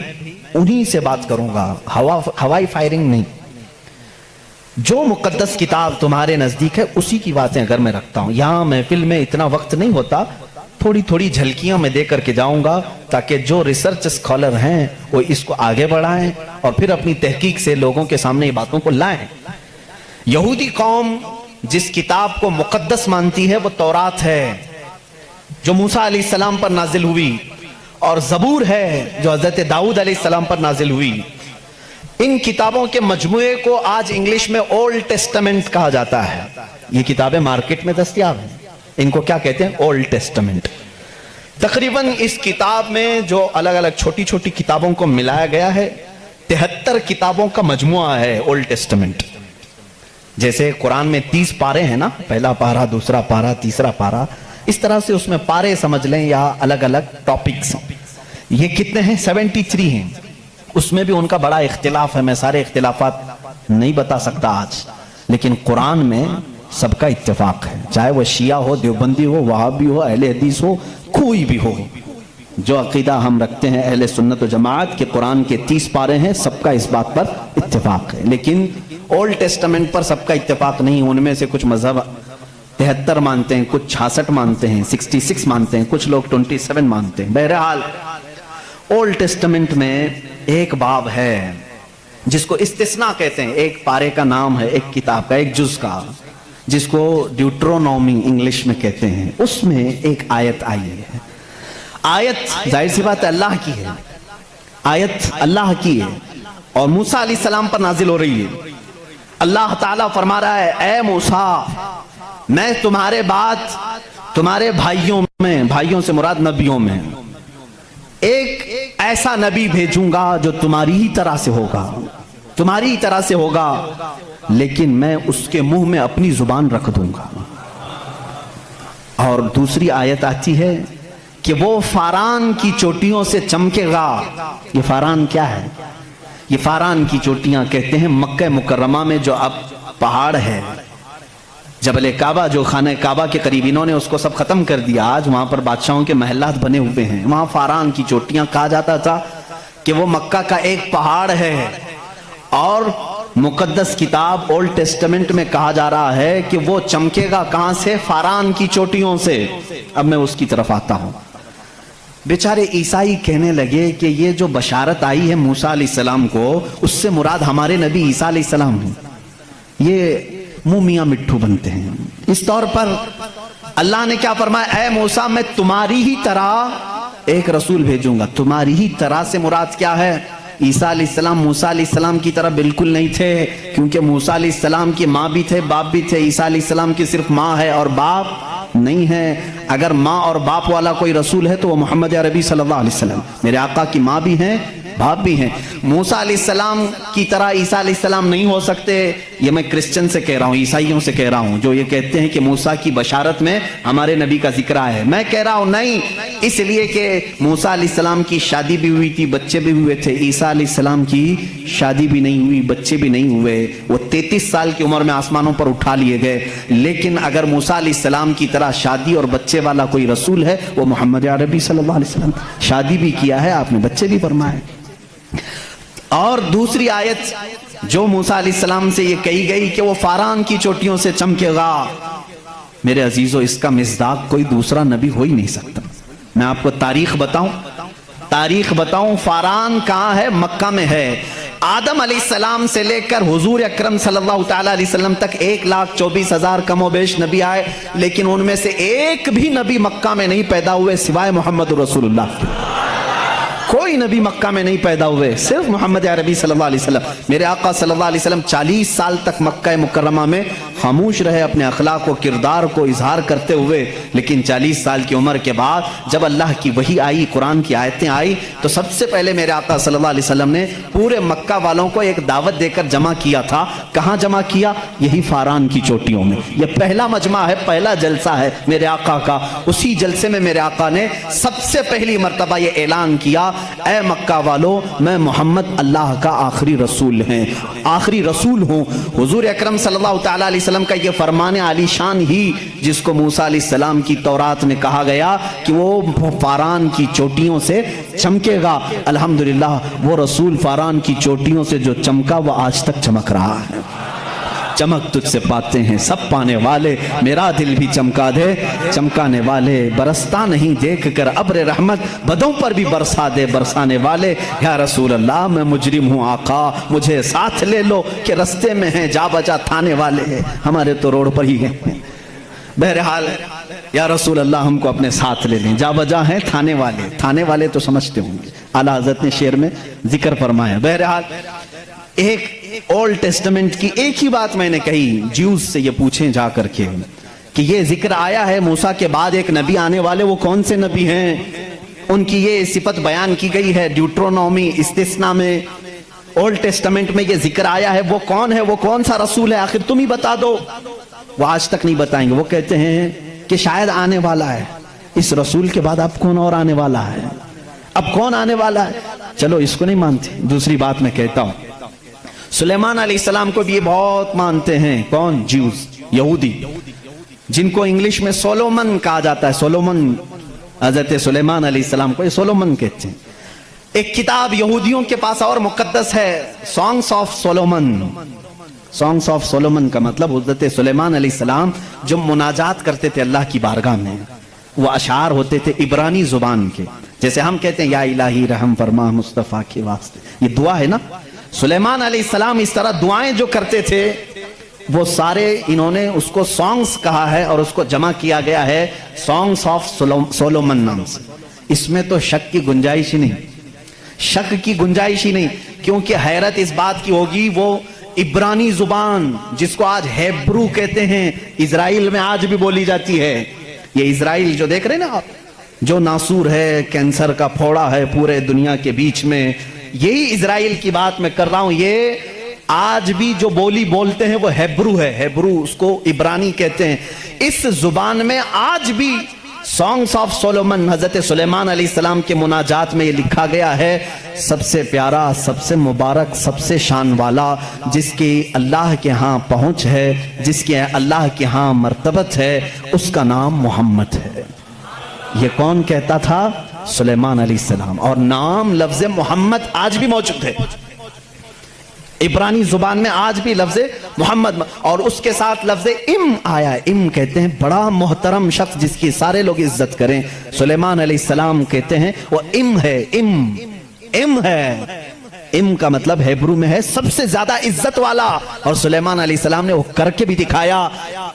A: انہی سے بات کروں گا، ہوائی فائرنگ نہیں. جو مقدس کتاب تمہارے نزدیک ہے اسی کی باتیں اگر میں رکھتا ہوں. یہاں محفل میں اتنا وقت نہیں ہوتا، تھوڑی تھوڑی جھلکیاں میں دے کر کے جاؤں گا تاکہ جو ریسرچ اسکالر ہیں وہ اس کو آگے بڑھائیں اور پھر اپنی تحقیق سے لوگوں کے سامنے یہ باتوں کو لائیں. یہودی قوم جس کتاب کو مقدس مانتی ہے وہ تورات ہے. جو موسیٰ علیہ السلام پر نازل ہوئی، اور زبور ہے جو حضرت داؤد علیہ السلام پر نازل ہوئی، ان کتابوں کے مجموعے کو آج انگلش میں اولڈ ٹیسٹمنٹ کہا جاتا ہے۔ یہ کتابیں مارکیٹ میں دستیاب ہیں، ان کو کیا کہتے ہیں؟ Old testament. تقریباً اس کتاب میں جو الگ الگ چھوٹی چھوٹی کتابوں کو ملایا گیا ہے 73 کتابوں کا مجموعہ ہے اولڈ ٹیسٹمنٹ۔ جیسے قرآن میں 30 پارے ہیں نا، پہلا پارا، دوسرا پارا، تیسرا پارا، اس طرح سے اس میں پارے سمجھ لیں یا الگ الگ ٹاپکس۔ یہ کتنے ہیں؟ 73 ہیں۔ اس میں بھی ان کا بڑا اختلاف ہے، میں سارے اختلافات نہیں بتا سکتا آج، لیکن قرآن میں سب کا اتفاق ہے، چاہے وہ شیعہ ہو، دیوبندی ہو، وہابی ہو، اہل حدیث ہو، کوئی بھی ہو۔ جو عقیدہ ہم رکھتے ہیں اہل سنت و جماعت کے قرآن کے 30 پارے ہیں، سب کا اس بات پر اتفاق ہے۔ لیکن اولڈ ٹیسٹمنٹ پر سب کا اتفاق نہیں، ان میں سے کچھ مذہب 73 مانتے ہیں، کچھ 66 مانتے ہیں، 66 مانتے ہیں، کچھ لوگ 27 مانتے ہیں۔ بہرحال اولڈ ٹیسٹمنٹ میں ایک باب ہے جس کو استثناء کہتے ہیں، ایک پارے کا نام ہے، ایک کتاب کا، ایک جز کا، جس کو ڈیوٹرونومی انگلش میں کہتے ہیں۔ اس میں ایک آیت آئی ہے۔ آیت ظاہر سی بات ہے اللہ کی ہے، آیت اللہ کی ہے اور موسیٰ علیہ السلام پر نازل ہو رہی ہے۔ اللہ تعالیٰ فرما رہا ہے، اے موسیٰ، میں تمہارے بعد تمہارے بھائیوں میں، بھائیوں سے مراد نبیوں میں، ایک ایسا نبی بھیجوں گا جو تمہاری ہی طرح سے ہوگا، تمہاری ہی طرح سے ہوگا، لیکن میں اس کے منہ میں اپنی زبان رکھ دوں گا۔ اور دوسری آیت آتی ہے کہ وہ فاران کی چوٹیوں سے چمکے گا۔ یہ فاران کیا ہے؟ یہ فاران کی چوٹیاں کہتے ہیں مکہ مکرمہ میں جو اب پہاڑ ہے، جبل کعبہ جو خانہ کعبہ کے قریب، انہوں نے اس کو سب ختم کر دیا، آج وہاں پر بادشاہوں کے محلات بنے ہوئے ہیں۔ وہاں فاران کی چوٹیاں کہا جاتا تھا کہ وہ مکہ کا ایک پہاڑ ہے، اور مقدس کتاب اولڈ ٹیسٹمنٹ میں کہا جا رہا ہے کہ وہ چمکے گا کہاں سے؟ فاران کی چوٹیوں سے۔ اب میں اس کی طرف آتا ہوں۔ بیچارے عیسائی کہنے لگے کہ یہ جو بشارت آئی ہے موسیٰ علیہ السلام کو، اس سے مراد ہمارے نبی عیسیٰ علیہ السلام ہیں۔ یہ منہ میاں مٹھو بنتے ہیں۔ اس طور پر اللہ نے کیا فرمایا؟ اے موسیٰ، میں تمہاری ہی طرح ایک رسول بھیجوں گا۔ تمہاری ہی طرح سے مراد کیا ہے؟ عیسیٰ علیہ السلام موسیٰ علیہ السلام کی طرح بالکل نہیں تھے، کیونکہ موسیٰ علیہ السلام کی ماں بھی تھے، باپ بھی تھے۔ عیسیٰ علیہ السلام کی صرف ماں ہے اور باپ نہیں ہے۔ اگر ماں اور باپ والا کوئی رسول ہے تو وہ محمد عربی صلی اللہ علیہ وسلم، میرے آقا کی ماں بھی ہیں، باپ بھی ہیں۔ موسیٰ علیہ السلام کی طرح عیسیٰ علیہ السلام نہیں ہو سکتے۔ یہ میں کرسچن سے کہہ رہا ہوں، عیسائیوں سے کہہ رہا ہوں، جو یہ کہتے ہیں کہ موسیٰ کی بشارت میں ہمارے نبی کا ذکر ہے۔ میں کہہ رہا ہوں نہیں، اس لیے کہ موسیٰ علیہ السلام کی شادی بھی ہوئی تھی، بچے بھی ہوئے تھے۔ عیسیٰ علیہ السلام کی شادی بھی نہیں ہوئی، بچے بھی نہیں ہوئے، وہ 33 سال کی عمر میں آسمانوں پر اٹھا لیے گئے۔ لیکن اگر موسیٰ علیہ السلام کی طرح شادی اور بچے والا کوئی رسول ہے، وہ محمد عربی صلی اللہ علیہ وسلم، شادی بھی کیا ہے آپ نے، بچے بھی فرمائے۔ اور دوسری آیت جو موسیٰ علیہ السلام سے یہ کہی گئی کہ وہ فاران کی چوٹیوں سے چمکے گا، میرے عزیزو اس کا مصداق کوئی دوسرا نبی ہو ہی نہیں سکتا۔ میں آپ کو تاریخ بتاؤں، فاران کہاں ہے؟ مکہ میں ہے۔ آدم علیہ السلام سے لے کر حضور اکرم صلی اللہ تعالیٰ علیہ وسلم تک 1,24,000 کم و بیش نبی آئے، لیکن ان میں سے ایک بھی نبی مکہ میں نہیں پیدا ہوئے سوائے محمد رسول اللہ۔ کوئی نبی مکہ میں نہیں پیدا ہوئے، صرف محمد عربی صلی اللہ علیہ وسلم۔ میرے آقا صلی اللہ علیہ وسلم 40 سال تک مکہ مکرمہ میں خاموش رہے، اپنے اخلاق و کردار کو اظہار کرتے ہوئے، لیکن 40 سال کی عمر کے بعد جب اللہ کی وحی آئی، قرآن کی آیتیں آئی، تو سب سے پہلے میرے آقا صلی اللہ علیہ وسلم نے پورے مکہ والوں کو ایک دعوت دے کر جمع کیا تھا۔ کہاں جمع کیا؟ یہی فاران کی چوٹیوں میں۔ یہ پہلا مجمع ہے، پہلا جلسہ ہے میرے آقا کا۔ اسی جلسے میں میرے آقا نے سب سے پہلی مرتبہ یہ اعلان کیا، اے مکہ والو، میں محمد اللہ کا آخری رسول ہوں۔ حضور اکرم صلی اللہ تعالیٰ علیہ وسلم کا یہ فرمان عالی شان ہی، جس کو موسیٰ علیہ السلام کی تورات میں کہا گیا کہ وہ فاران کی چوٹیوں سے چمکے گا، الحمدللہ وہ رسول فاران کی چوٹیوں سے جو چمکا وہ آج تک چمک رہا ہے۔ چمک تجھ سے پاتے ہیں سب پانے والے، میرا دل بھی چمکا دے چمکانے والے، برستا نہیں دیکھ کر ابر رحمت، بدوں پر بھی برسا دے برسانے والے۔ یا رسول اللہ میں مجرم ہوں آقا، مجھے ساتھ لے لو کہ رستے میں ہیں جا بجا تھانے والے، ہمارے تو روڈ پر ہی ہیں۔ بہرحال یا رسول اللہ ہم کو اپنے ساتھ لے لیں، جا بجا ہیں تھانے والے تو سمجھتے ہوں گے، اعلیٰ حضرت نے شعر میں ذکر فرمایا۔ بہرحال ایک اولڈ ٹیسٹمنٹ کی ایک ہی بات میں نے کہی، جیوز سے یہ پوچھیں جا کر کے کہ یہ ذکر آیا ہے موسیٰ کے بعد ایک نبی آنے والے، وہ کون سے نبی ہیں؟ ان کی یہ صفت بیان کی گئی ہے ڈیوٹرونومی استثنا میں، اولڈ ٹیسٹمنٹ میں یہ ذکر آیا ہے، وہ کون ہے، وہ کون سا رسول ہے، آخر تم ہی بتا دو۔ وہ آج تک نہیں بتائیں گے، وہ کہتے ہیں کہ شاید آنے والا ہے، اس رسول کے بعد اب کون اور آنے والا ہے، اب کون آنے والا ہے؟ چلو اس کو نہیں مانتے۔ دوسری بات میں کہتا ہوں، سلیمان علیہ السلام کو بھی یہ بہت مانتے ہیں، کون؟ جیوز، یہودی، جن کو انگلش میں سولومن کہا جاتا ہے، سولومن، حضرت سلیمان علیہ السلام کو یہ سولومن کہتے ہیں۔ ایک کتاب یہودیوں کے پاس اور مقدس ہے، songs of Solomon. Songs of Solomon کا مطلب حضرت سلیمان علیہ السلام جو مناجات کرتے تھے اللہ کی بارگاہ میں، وہ اشعار ہوتے تھے عبرانی زبان کے، جیسے ہم کہتے ہیں یا الہی رحم فرما مصطفیٰ کے واسطے، یہ دعا ہے نا۔ سلیمان علیہ السلام اس طرح دعائیں جو کرتے تھے وہ سارے انہوں نے اس کو سانگس کہا ہے، اور اس کو جمع کیا گیا ہے سانگس آف سولومن نام سے۔ اس میں تو شک کی گنجائش ہی نہیں، شک کی گنجائش ہی نہیں، کیونکہ حیرت اس بات کی ہوگی وہ عبرانی زبان جس کو آج ہیبرو کہتے ہیں، اسرائیل میں آج بھی بولی جاتی ہے۔ یہ اسرائیل جو دیکھ رہے ہیں نا آپ، جو ناسور ہے، کینسر کا پھوڑا ہے پورے دنیا کے بیچ میں، یہی اسرائیل کی بات میں کر رہا ہوں۔ یہ آج بھی جو بولی بولتے ہیں وہ ہیبرو ہے، ہیبرو اس کو عبرانی کہتے ہیں۔ اس زبان میں آج بھی سانگس آف سولومن، حضرت سلیمان علیہ السلام کے مناجات میں یہ لکھا گیا ہے، سب سے پیارا، سب سے مبارک، سب سے شان والا، جس کی اللہ کے ہاں پہنچ ہے، جس کی اللہ کے ہاں مرتبت ہے، اس کا نام محمد ہے۔ یہ کون کہتا تھا؟ سلیمان علیہ السلام۔ اور نام لفظ محمد آج بھی موجود ہے عبرانی زبان میں، آج بھی لفظ محمد، اور اس کے ساتھ لفظ ام آیا ہے۔ ام کہتے ہیں بڑا محترم شخص جس کی سارے لوگ عزت کریں، سلیمان علیہ السلام کہتے ہیں وہ ام ہے، ام ہے۔ ام کا مطلب ہیبرو میں ہے سب سے زیادہ عزت والا، اور سلیمان علیہ السلام نے وہ کر کے بھی دکھایا۔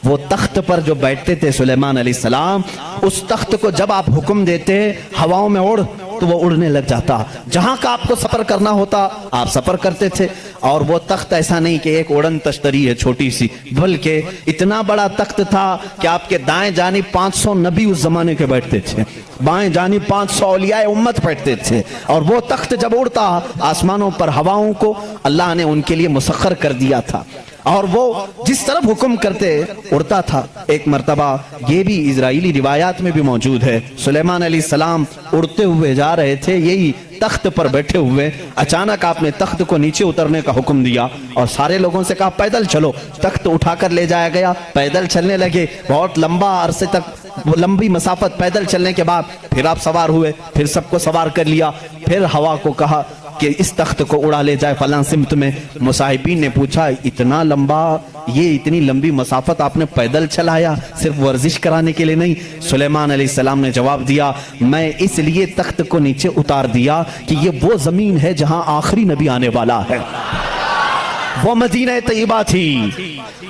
A: وہ تخت پر جو بیٹھتے تھے سلیمان علیہ السلام، اس تخت کو جب آپ حکم دیتے ہواؤں میں اڑ تو وہ اڑنے لگ جاتا، جہاں کا آپ کو سفر کرنا ہوتا آپ سفر کرتے تھے۔ اور وہ تخت ایسا نہیں کہ ایک اڑن تشتری ہے چھوٹی سی، بلکہ اتنا بڑا تخت تھا کہ آپ کے دائیں جانب 500 نبی اس زمانے کے بیٹھتے تھے، بائیں جانب 500 اولیاء امت بیٹھتے تھے، اور وہ تخت جب اڑتا آسمانوں پر ہواؤں کو اللہ نے ان کے لیے مسخر کر دیا تھا، اور وہ جس طرف حکم کرتے اڑتا تھا۔ ایک مرتبہ یہ بھی اسرائیلی روایات میں بھی موجود ہے، سلیمان علیہ السلام اڑتے ہوئے جا رہے تھے، یہی تخت پر بیٹھے ہوئے، اچانک آپ نے تخت کو نیچے اترنے کا حکم دیا اور سارے لوگوں سے کہا پیدل چلو۔ تخت اٹھا کر لے جایا گیا، پیدل چلنے لگے، بہت لمبا عرصے تک، لمبی مسافت پیدل چلنے کے بعد پھر آپ سوار ہوئے، پھر سب کو سوار کر لیا، پھر ہوا کو کہا کہ اس تخت کو اڑا لے جائے فلاں سمت میں۔ مصاحبین نے پوچھا اتنا لمبا، یہ اتنی لمبی مسافت آپ نے پیدل چلایا، صرف ورزش کرانے کے لیے نہیں؟ سلیمان علیہ السلام نے جواب دیا میں اس لیے تخت کو نیچے اتار دیا کہ یہ وہ زمین ہے جہاں آخری نبی آنے والا ہے، وہ مدینہ طیبہ تھی،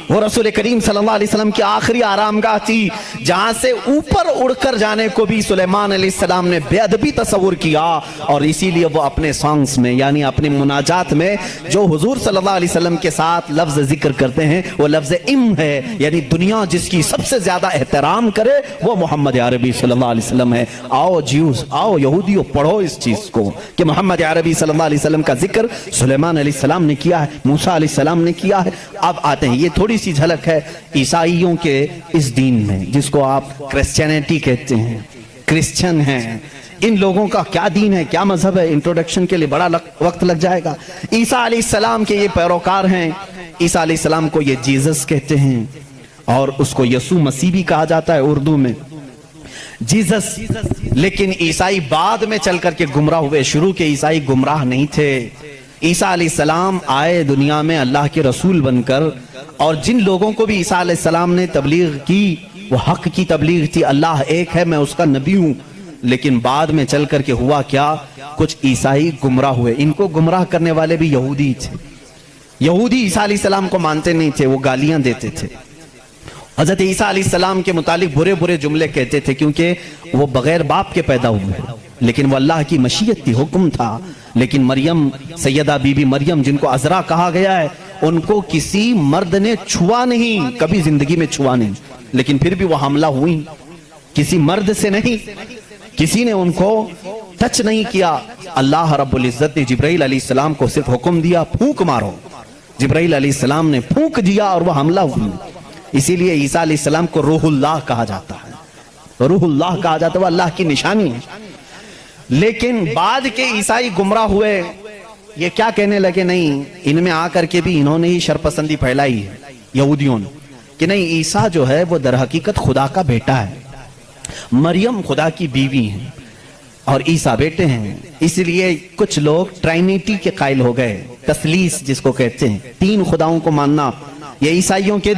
A: وہ رسول کریم صلی اللہ علیہ وسلم کی آخری آرام گاہ تھی، جہاں سے اوپر اڑ کر جانے کو بھی سلیمان علیہ السلام نے بے ادبی تصور کیا، اور اسی لیے وہ اپنے سانگس میں یعنی اپنے مناجات میں جو حضور صلی اللہ علیہ وسلم کے ساتھ لفظ ذکر کرتے ہیں وہ لفظ ام ہے، یعنی دنیا جس کی سب سے زیادہ احترام کرے وہ محمد عربی صلی اللہ علیہ وسلم ہے۔ آؤ جیوز، آؤ یہودیو، پڑھو اس چیز کو کہ محمد عربی صلی اللہ علیہ وسلم کا ذکر سلیمان علیہ السلام نے کیا ہے، موسیٰ علیہ السلام نے کیا ہے۔ اب آتے ہیں، یہ تھوڑی سی جھلک ہے عیسائیوں کے اس دین میں جس کو آپ کرسچینٹی کہتے ہیں، کرسچن ہیں، ان لوگوں کا کیا دین ہے، کیا مذہب ہے، انٹروڈکشن کے لیے بڑا وقت لگ جائے گا۔ عیسیٰ علیہ السلام کے یہ پیروکار ہیں، عیسیٰ علیہ السلام کو یہ جیزس کہتے ہیں، اور اس کو یسوع مسیح بھی کہا جاتا ہے اردو میں، جیزس۔ لیکن عیسائی بعد میں چل کر کے گمراہ ہوئے، شروع کے عیسائی گمراہ نہیں تھے۔ عیسیٰ علیہ السلام آئے دنیا میں اللہ کے رسول بن کر، اور جن لوگوں کو بھی عیسیٰ علیہ السلام نے تبلیغ کی وہ حق کی تبلیغ تھی، اللہ ایک ہے، میں اس کا نبی ہوں۔ لیکن بعد میں چل کر کے ہوا کیا، کچھ عیسائی گمراہ ہوئے۔ ان کو گمراہ کرنے والے بھی یہودی تھے، یہودی عیسیٰ علیہ السلام کو مانتے نہیں تھے، وہ گالیاں دیتے تھے، حضرت عیسیٰ علیہ السلام کے متعلق برے برے جملے کہتے تھے کیونکہ وہ بغیر باپ کے پیدا ہوئے، لیکن وہ اللہ کی مشیت تھی، حکم تھا۔ لیکن مریم، سیدہ بی بی مریم جن کو عذرا کہا گیا ہے، ان کو کسی مرد نے چھوا نہیں، کبھی زندگی میں چھوا نہیں، لیکن پھر بھی وہ حاملہ ہوئی، کسی مرد سے نہیں، کسی نے ان کو ٹچ نہیں کیا۔ اللہ رب العزت نے جبرائیل علیہ السلام کو صرف حکم دیا، پھونک مارو۔ جبرائیل علیہ السلام نے پھونک دیا اور وہ حاملہ ہوئی۔ اسی لیے عیسیٰ علیہ السلام کو روح اللہ کہا جاتا ہے، روح اللہ کہا جاتا ہے، وہ اللہ کی نشانی ہے۔ لیکن بعد کے عیسائی گمراہ ہوئے، یہ کیا کہنے لگے، نہیں ان میں آ کر کے بھی انہوں نے ہی شرپسندی پھیلائی ہے، یہودیوں نے، کہ نہیں عیسیٰ جو ہے وہ در حقیقت خدا کا بیٹا ہے، مریم خدا کی بیوی ہیں اور عیسیٰ بیٹے ہیں۔ اس لیے کچھ لوگ ٹرائنیٹی کے قائل ہو گئے، تثلیث جس کو کہتے ہیں، تین خداؤں کو ماننا، یہ عیسائیوں کے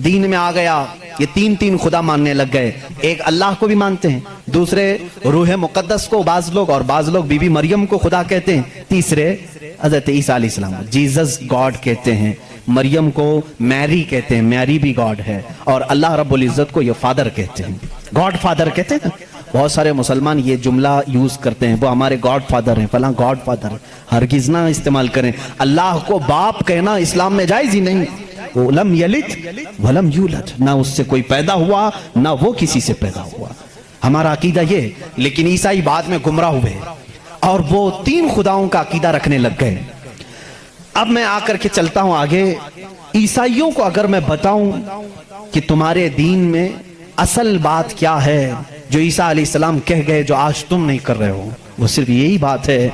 A: دین میں آ گیا، یہ تین خدا ماننے لگ گئے۔ ایک اللہ کو بھی مانتے ہیں، دوسرے روح مقدس کو بعض لوگ، اور بعض لوگ بی بی مریم کو خدا کہتے ہیں، تیسرے حضرت عیسیٰ علیہ السلام جیزس گاڈ کہتے ہیں، مریم کو میری کہتے ہیں، میری بھی گاڈ ہے، اور اللہ رب العزت کو یہ فادر کہتے ہیں، گاڈ فادر کہتے ہیں۔ بہت سارے مسلمان یہ جملہ یوز کرتے ہیں، وہ ہمارے گاڈ فادر ہیں، فلاں گاڈ فادر ہے، ہرگز نہ استعمال کریں۔ اللہ کو باپ کہنا اسلام میں جائز ہی نہیں۔ وہ لم یلد ولم یولد، نہ اس سے کوئی پیدا ہوا نہ وہ کسی سے پیدا ہوا، ہمارا عقیدہ یہ۔ لیکن عیسائی بعد میں گمراہ ہوئے اور وہ تین خداؤں کا عقیدہ رکھنے لگ گئے۔ اب میں آ کر کے چلتا ہوں آگے۔ عیسائیوں کو اگر میں بتاؤں کہ تمہارے دین میں اصل بات کیا ہے جو عیسیٰ علیہ السلام کہہ گئے جو آج تم نہیں کر رہے ہو، وہ صرف یہی بات ہے۔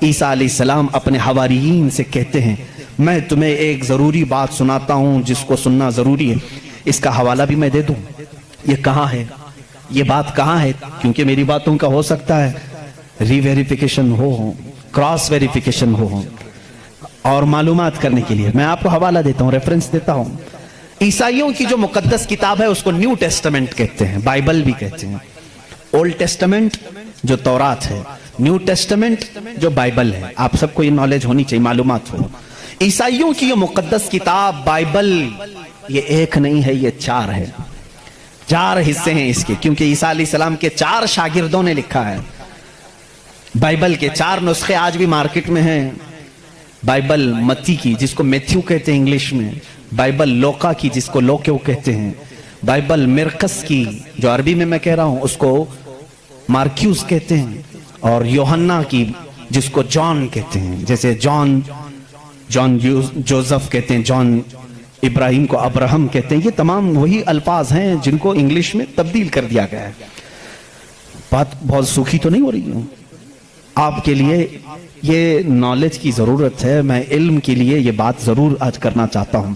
A: عیسیٰ علیہ السلام اپنے حواریین سے کہتے ہیں، میں تمہیں ایک ضروری بات سناتا ہوں جس کو سننا ضروری ہے، اس کا حوالہ بھی میں دے دوں، یہ کہاں ہے، یہ بات کہاں ہے، کیونکہ میری باتوں کا ہو سکتا ہے ری ویریفیکیشن ہو، کراس ویریفیکیشن ہو، اور معلومات کرنے کے لیے میں آپ کو حوالہ دیتا ہوں، ریفرنس دیتا ہوں۔ عیسائیوں کی جو مقدس کتاب ہے اس کو نیو ٹیسٹمنٹ کہتے ہیں، بائبل بھی کہتے ہیں۔ اولڈ ٹیسٹمنٹ جو تورات ہے، نیو ٹیسٹمنٹ جو بائبل ہے، آپ سب کو یہ نالج ہونی چاہیے، معلومات ہو۔ عیسائیوں کی یہ مقدس کتاب بائبل، یہ ایک نہیں ہے، یہ چار ہے، چار حصے ہیں اس کے، کیونکہ عیسیٰ علیہ السلام کے چار شاگردوں نے لکھا ہے۔ بائبل کے چار نسخے آج بھی مارکیٹ میں ہیں، بائبل متی کی جس کو میتھیو کہتے ہیں انگلش میں، بائبل لوکا کی جس کو لوکیو کہتے ہیں، بائبل مرقس کی جو عربی میں کہہ رہا ہوں اس کو مارکیوس کہتے ہیں، اور یوحنا کی جس کو جان کہتے ہیں، جیسے جان جوزف کہتے ہیں، جان ابراہیم کو ابراہم کہتے ہیں، یہ تمام وہی الفاظ ہیں جن کو انگلش میں تبدیل کر دیا گیا ہے۔ بات بہت سوکھی تو نہیں ہو رہی ہے آپ کے لیے، یہ نالج کی ضرورت ہے، میں علم کے لیے یہ بات ضرور آج کرنا چاہتا ہوں۔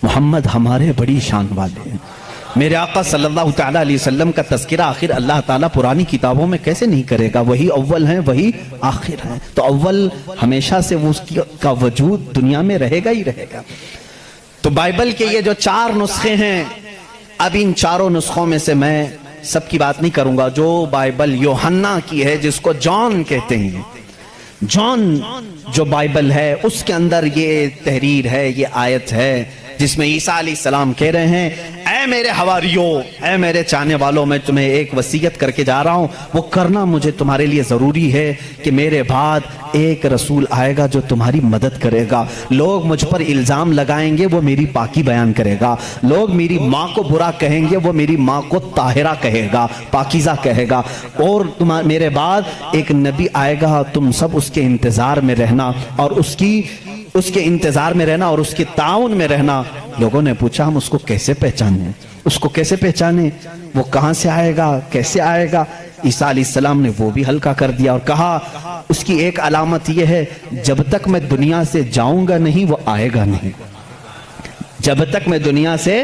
A: محمد ہمارے بڑی شان والے ہیں، میرے آقا صلی اللہ تعالیٰ علیہ وسلم کا تذکرہ آخر اللہ تعالیٰ پرانی کتابوں میں کیسے نہیں کرے گا، وہی اول ہیں وہی آخر ہیں، تو اول ہمیشہ سے وہ اس کا وجود دنیا میں رہے گا ہی رہے گا۔ تو بائبل کے یہ جو چار نسخے ہیں، اب ان چاروں نسخوں میں سے میں سب کی بات نہیں کروں گا، جو بائبل یوحنا کی ہے جس کو جان کہتے ہیں، جان جو بائبل ہے اس کے اندر یہ تحریر ہے، یہ آیت ہے جس میں عیسیٰ علیہ السلام کہہ رہے ہیں، اے میرے حواریوں، اے میرے چاہنے والوں، میں تمہیں ایک وصیت کر کے جا رہا ہوں، وہ کرنا مجھے تمہارے لیے ضروری ہے کہ میرے بعد ایک رسول آئے گا جو تمہاری مدد کرے گا۔ لوگ مجھ پر الزام لگائیں گے، وہ میری پاکی بیان کرے گا، لوگ میری ماں کو برا کہیں گے، وہ میری ماں کو طاہرہ کہے گا، پاکیزہ کہے گا، اور میرے بعد ایک نبی آئے گا، تم سب اس کے انتظار میں رہنا اور اس کے انتظار میں رہنا اور اس کے تعاون میں رہنا۔ لوگوں نے پوچھا ہم اس کو کیسے پہچانیں، اس کو کیسے پہچانیں، وہ کہاں سے آئے گا، کیسے آئے گا؟ عیسیٰ علیہ السلام نے وہ بھی ہلکا کر دیا اور کہا اس کی ایک علامت یہ ہے، جب تک میں دنیا سے جاؤں گا نہیں وہ آئے گا نہیں، جب تک میں دنیا سے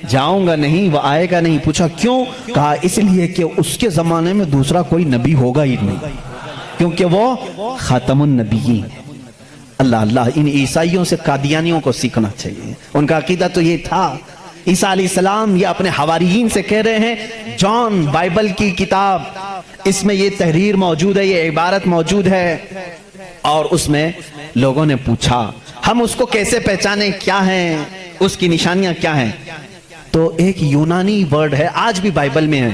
A: جاؤں گا نہیں وہ آئے گا نہیں۔ پوچھا کیوں؟ کہا اس لیے کہ اس کے زمانے میں دوسرا کوئی نبی ہوگا ہی نہیں، کیونکہ وہ خاتم النبیین ہے۔ اللہ اللہ، ان عیسائیوں سے قادیانیوں کو سیکھنا چاہیے، ان کا عقیدہ تو یہ تھا۔ عیسیٰ علیہ السلام یہ اپنے حواریین سے کہہ رہے ہیں، جان بائبل کی کتاب، اس میں یہ تحریر موجود ہے، یہ عبارت موجود ہے، اور اس میں لوگوں نے پوچھا ہم اس کو کیسے پہچانے، کیا ہیں اس کی نشانیاں کیا ہیں؟ تو ایک یونانی ورڈ ہے, آج بھی بائبل میں ہے,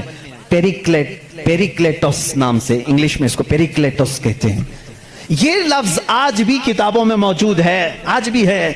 A: پیریکلیٹوس نام سے, انگلش میں اس کو پیریکلیٹوس کہتے ہیں. یہ لفظ آج بھی کتابوں میں موجود ہے, آج بھی ہے,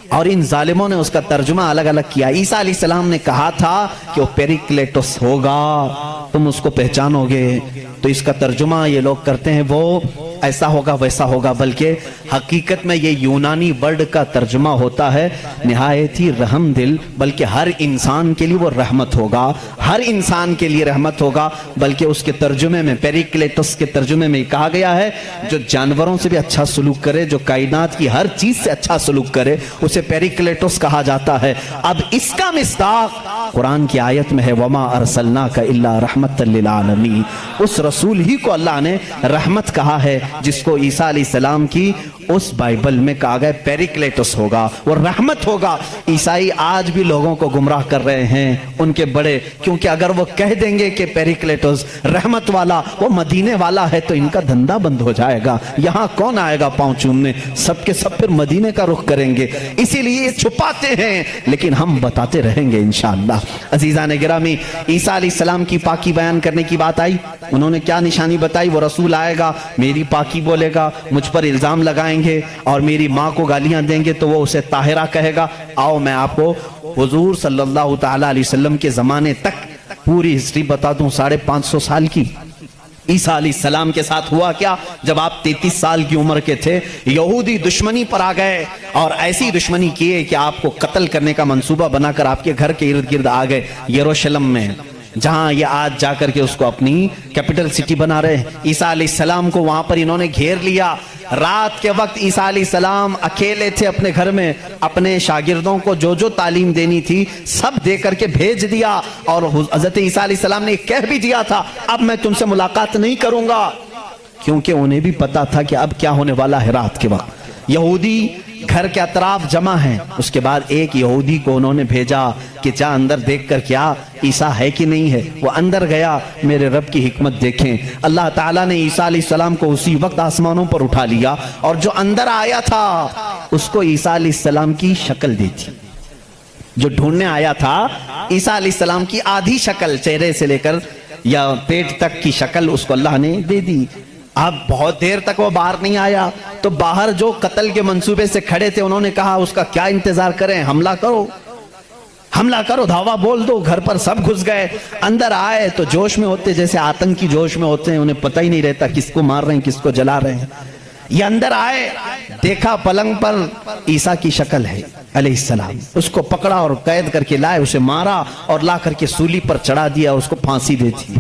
A: اور ان ظالموں نے اس کا ترجمہ الگ الگ کیا. عیسیٰ علیہ السلام نے کہا تھا کہ وہ پیریکلیٹوس ہوگا, تم اس کو پہچانو گے. تو اس کا ترجمہ یہ لوگ کرتے ہیں وہ ایسا ہوگا ویسا ہوگا, بلکہ حقیقت میں یہ یونانی ورڈ کا ترجمہ ہوتا ہے نہایت ہی رحم دل, بلکہ ہر انسان کے لیے وہ رحمت ہوگا, ہر انسان کے لیے رحمت ہوگا. بلکہ اس کے ترجمے میں, پیریکلیٹوس کے ترجمے میں کہا گیا ہے جو جانوروں سے بھی اچھا سلوک کرے, جو کائنات کی ہر چیز سے اچھا سلوک کرے, اسے پیریکلیٹوس کہا جاتا ہے. اب اس کا مصداق قرآن کی آیت میں ہے, وما ارسلناک الا رحمت للعالمین. اس رسول ہی کو اللہ نے رحمت کہا ہے جس کو عیسیٰ علیہ السلام کی اس بائبل میں کہا گیا پیریکلیٹوس ہوگا, وہ رحمت ہوگا. عیسائی آج بھی لوگوں کو گمراہ کر رہے ہیں, ان کے بڑے, کیونکہ اگر وہ کہہ دیں گے کہ پیریکلیٹوس رحمت والا, وہ مدینے والا ہے, تو ان کا دھندا بند ہو جائے گا. یہاں کون آئے گا پاؤں چومنے, سب کے سب پھر مدینے کا رخ کریں گے. اسی لیے یہ چھپاتے ہیں, لیکن ہم بتاتے رہیں گے انشاءاللہ. عزیزان گرامی, عیسیٰ علیہ السلام کی پاکی بیان کرنے کی بات آئی, انہوں نے کیا نشانی بتائی؟ وہ رسول آئے گا, میری پاکی بولے گا, مجھ پر الزام لگائیں گے اور میری ماں کو گالیاں دیں گے تو وہ اسے طاہرہ کہے گا. آؤ میں آپ کو حضور صلی اللہ تعالی علیہ وسلم کے زمانے تک پوری ہسٹری بتا دوں, 550 سال کی. عیسیٰ علیہ السلام کے ساتھ ہوا کیا؟ جب آپ 33 سال کی عمر کے تھے, یہودی دشمنی پر آ گئے اور ایسی دشمنی کیے کہ آپ کو قتل کرنے کا منصوبہ بنا کر آپ کے گھر کے ارد گرد آ گئے, یروشلم میں, جہاں یہ آج جا کر کے اس کو اپنی کیپٹل سٹی بنا رہے ہیں. عیسیٰ علیہ السلام کو وہاں پر انہوں نے گھیر لیا. رات کے وقت عیسیٰ علیہ السلام اکیلے تھے اپنے گھر میں, اپنے شاگردوں کو جو جو تعلیم دینی تھی سب دے کر کے بھیج دیا, اور حضرت عیسیٰ علیہ السلام نے کہہ بھی دیا تھا اب میں تم سے ملاقات نہیں کروں گا, کیونکہ انہیں بھی پتا تھا کہ اب کیا ہونے والا ہے. رات کے وقت یہودی گھر کے اطراف جمع ہیں. اس کے بعد ایک یہودی کو انہوں نے بھیجا کہ جا اندر دیکھ کر کیا عیسیٰ ہے کہ نہیں ہے. وہ اندر گیا, میرے رب کی حکمت دیکھیں, اللہ تعالیٰ نے عیسیٰ علیہ السلام کو اسی وقت آسمانوں پر اٹھا لیا, اور جو اندر آیا تھا اس کو عیسیٰ علیہ السلام کی شکل دی تھی. جو ڈھونڈنے آیا تھا عیسیٰ علیہ السلام کی آدھی شکل, چہرے سے لے کر یا پیٹ تک کی شکل اس کو اللہ نے دے دی. اب بہت دیر تک وہ باہر نہیں آیا, تو باہر جو قتل کے منصوبے سے کھڑے تھے انہوں نے کہا اس کا کیا انتظار کریں, حملہ کرو, حملہ کرو, دھاوا بول دو. گھر پر سب گھس گئے. اندر آئے تو جوش میں ہوتے, جیسے آتنکی جوش میں ہوتے ہیں, انہیں پتہ ہی نہیں رہتا کس کو مار رہے ہیں کس کو جلا رہے ہیں. یہ اندر آئے, دیکھا پلنگ پر عیسیٰ کی شکل ہے علیہ السلام, اس کو پکڑا اور قید کر کے لائے, اسے مارا اور لا کر کے سولی پر چڑھا دیا, اس کو پھانسی دے دی.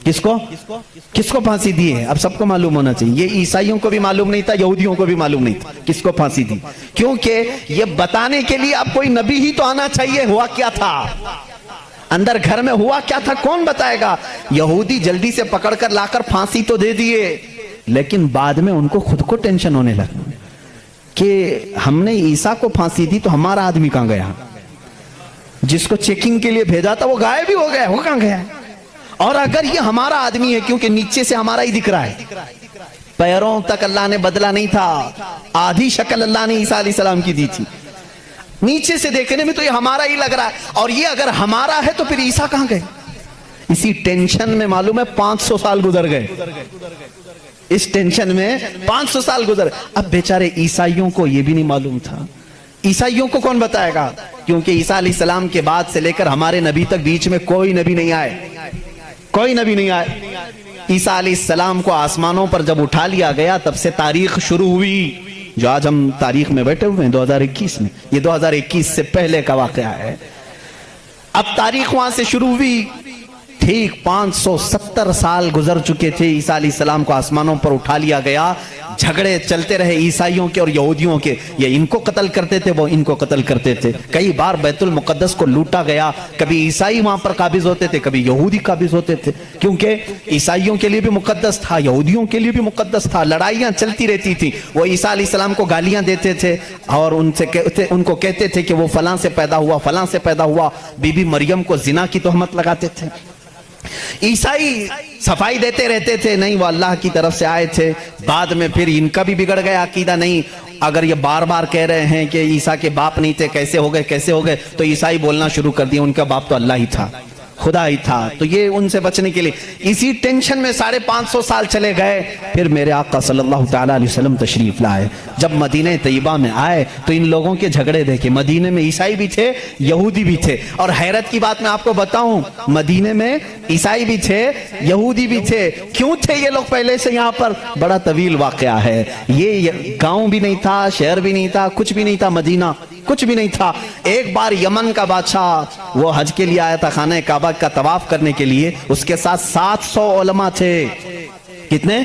A: کس کو پھانسی دی ہے؟ اب سب کو معلوم ہونا چاہیے. یہ عیسائیوں کو بھی معلوم نہیں تھا, یہودیوں کو بھی معلوم نہیں تھا کس کو پھانسی دی, کیونکہ یہ بتانے کے لیے اب کوئی نبی ہی تو آنا چاہیے. ہوا کیا تھا اندر گھر میں, ہوا کیا تھا, کون بتائے گا؟ یہودی جلدی سے پکڑ کر لا کر پھانسی تو دے دیے, لیکن بعد میں ان کو خود کو ٹینشن ہونے لگا کہ ہم نے عیسیٰ کو پھانسی دی تو ہمارا آدمی کہاں گیا, جس کو چیکنگ کے لیے بھیجا تھا وہ غائب بھی ہو گیا, وہ کہاں گیا؟ اور اگر یہ ہمارا آدمی ہے, کیونکہ نیچے سے ہمارا ہی دکھ رہا ہے, پیروں تک اللہ نے بدلا نہیں تھا, آدھی شکل اللہ نے عیسیٰ علیہ السلام کی دی تھی, نیچے سے دیکھنے میں تو یہ ہمارا ہی لگ رہا ہے, اور یہ اگر ہمارا ہے تو پھر عیسیٰ کہاں گئے؟ اسی ٹینشن میں معلوم ہے 500 سال گزر گئے, اس ٹینشن میں 500 سال گزر. اب بیچارے عیسائیوں کو یہ بھی نہیں معلوم تھا. عیسائیوں کو کون بتائے گا؟ کیونکہ عیسیٰ علیہ السلام کے بعد سے لے کر ہمارے نبی تک بیچ میں کوئی نبی نہیں آئے, کوئی نبی نہیں آئے. عیسیٰ علیہ السلام کو آسمانوں پر جب اٹھا لیا گیا تب سے تاریخ شروع ہوئی, جو آج ہم تاریخ میں بیٹھے ہوئے ہیں 2021 میں. یہ 2021 سے پہلے کا واقعہ ہے. اب تاریخ وہاں سے شروع ہوئی. ٹھیک 570 سال گزر چکے تھے, عیسیٰ علیہ السلام کو آسمانوں پر اٹھا لیا گیا. جھگڑے چلتے رہے عیسائیوں کے اور یہودیوں کے, یہ ان کو قتل کرتے تھے, وہ ان کو قتل کرتے تھے. کئی بار بیت المقدس کو لوٹا گیا, کبھی عیسائی وہاں پر قابض ہوتے تھے, کبھی یہودی قابض ہوتے تھے, کیونکہ عیسائیوں کے لیے بھی مقدس تھا, یہودیوں کے لیے بھی مقدس تھا. لڑائیاں چلتی رہتی تھی. وہ عیسیٰ علیہ السلام کو گالیاں دیتے تھے اور ان کو کہتے تھے کہ وہ فلاں سے پیدا ہوا, فلاں سے پیدا ہوا. بی بی مریم کو زنا کی تہمت لگاتے تھے. عیسائی صفائی دیتے رہتے تھے نہیں وہ اللہ کی طرف سے آئے تھے، بعد میں پھر ان کا بھی بگڑ گیا عقیدہ، نہیں اگر یہ بار بار کہہ رہے ہیں کہ عیسیٰ کے باپ نہیں تھے، کیسے ہو گئے، تو عیسائی بولنا شروع کر دیا ان کا باپ تو اللہ ہی تھا، خدا ہی تھا۔ تو یہ ان سے بچنے کے لیے اسی ٹینشن میں 550 سال چلے گئے، پھر میرے آقا صلی اللہ تعالیٰ علیہ وسلم تشریف لائے۔ جب مدینہ طیبہ میں آئے تو ان لوگوں کے جھگڑے دیکھے، مدینہ میں عیسائی بھی تھے، یہودی بھی تھے، اور حیرت کی بات میں آپ کو بتاؤں، مدینہ میں عیسائی بھی تھے، یہودی بھی تھے۔ کیوں تھے یہ لوگ پہلے سے یہاں پر؟ بڑا طویل واقعہ ہے یہ۔ گاؤں بھی نہیں تھا، شہر بھی نہیں تھا، کچھ بھی نہیں تھا، مدینہ کچھ بھی نہیں تھا۔ ایک بار یمن کا بادشاہ وہ حج کے لیے آیا تھا، خانہ کعبہ کا طواف کرنے کے لیے، اس کے ساتھ 700 علماء تھے۔ کتنے؟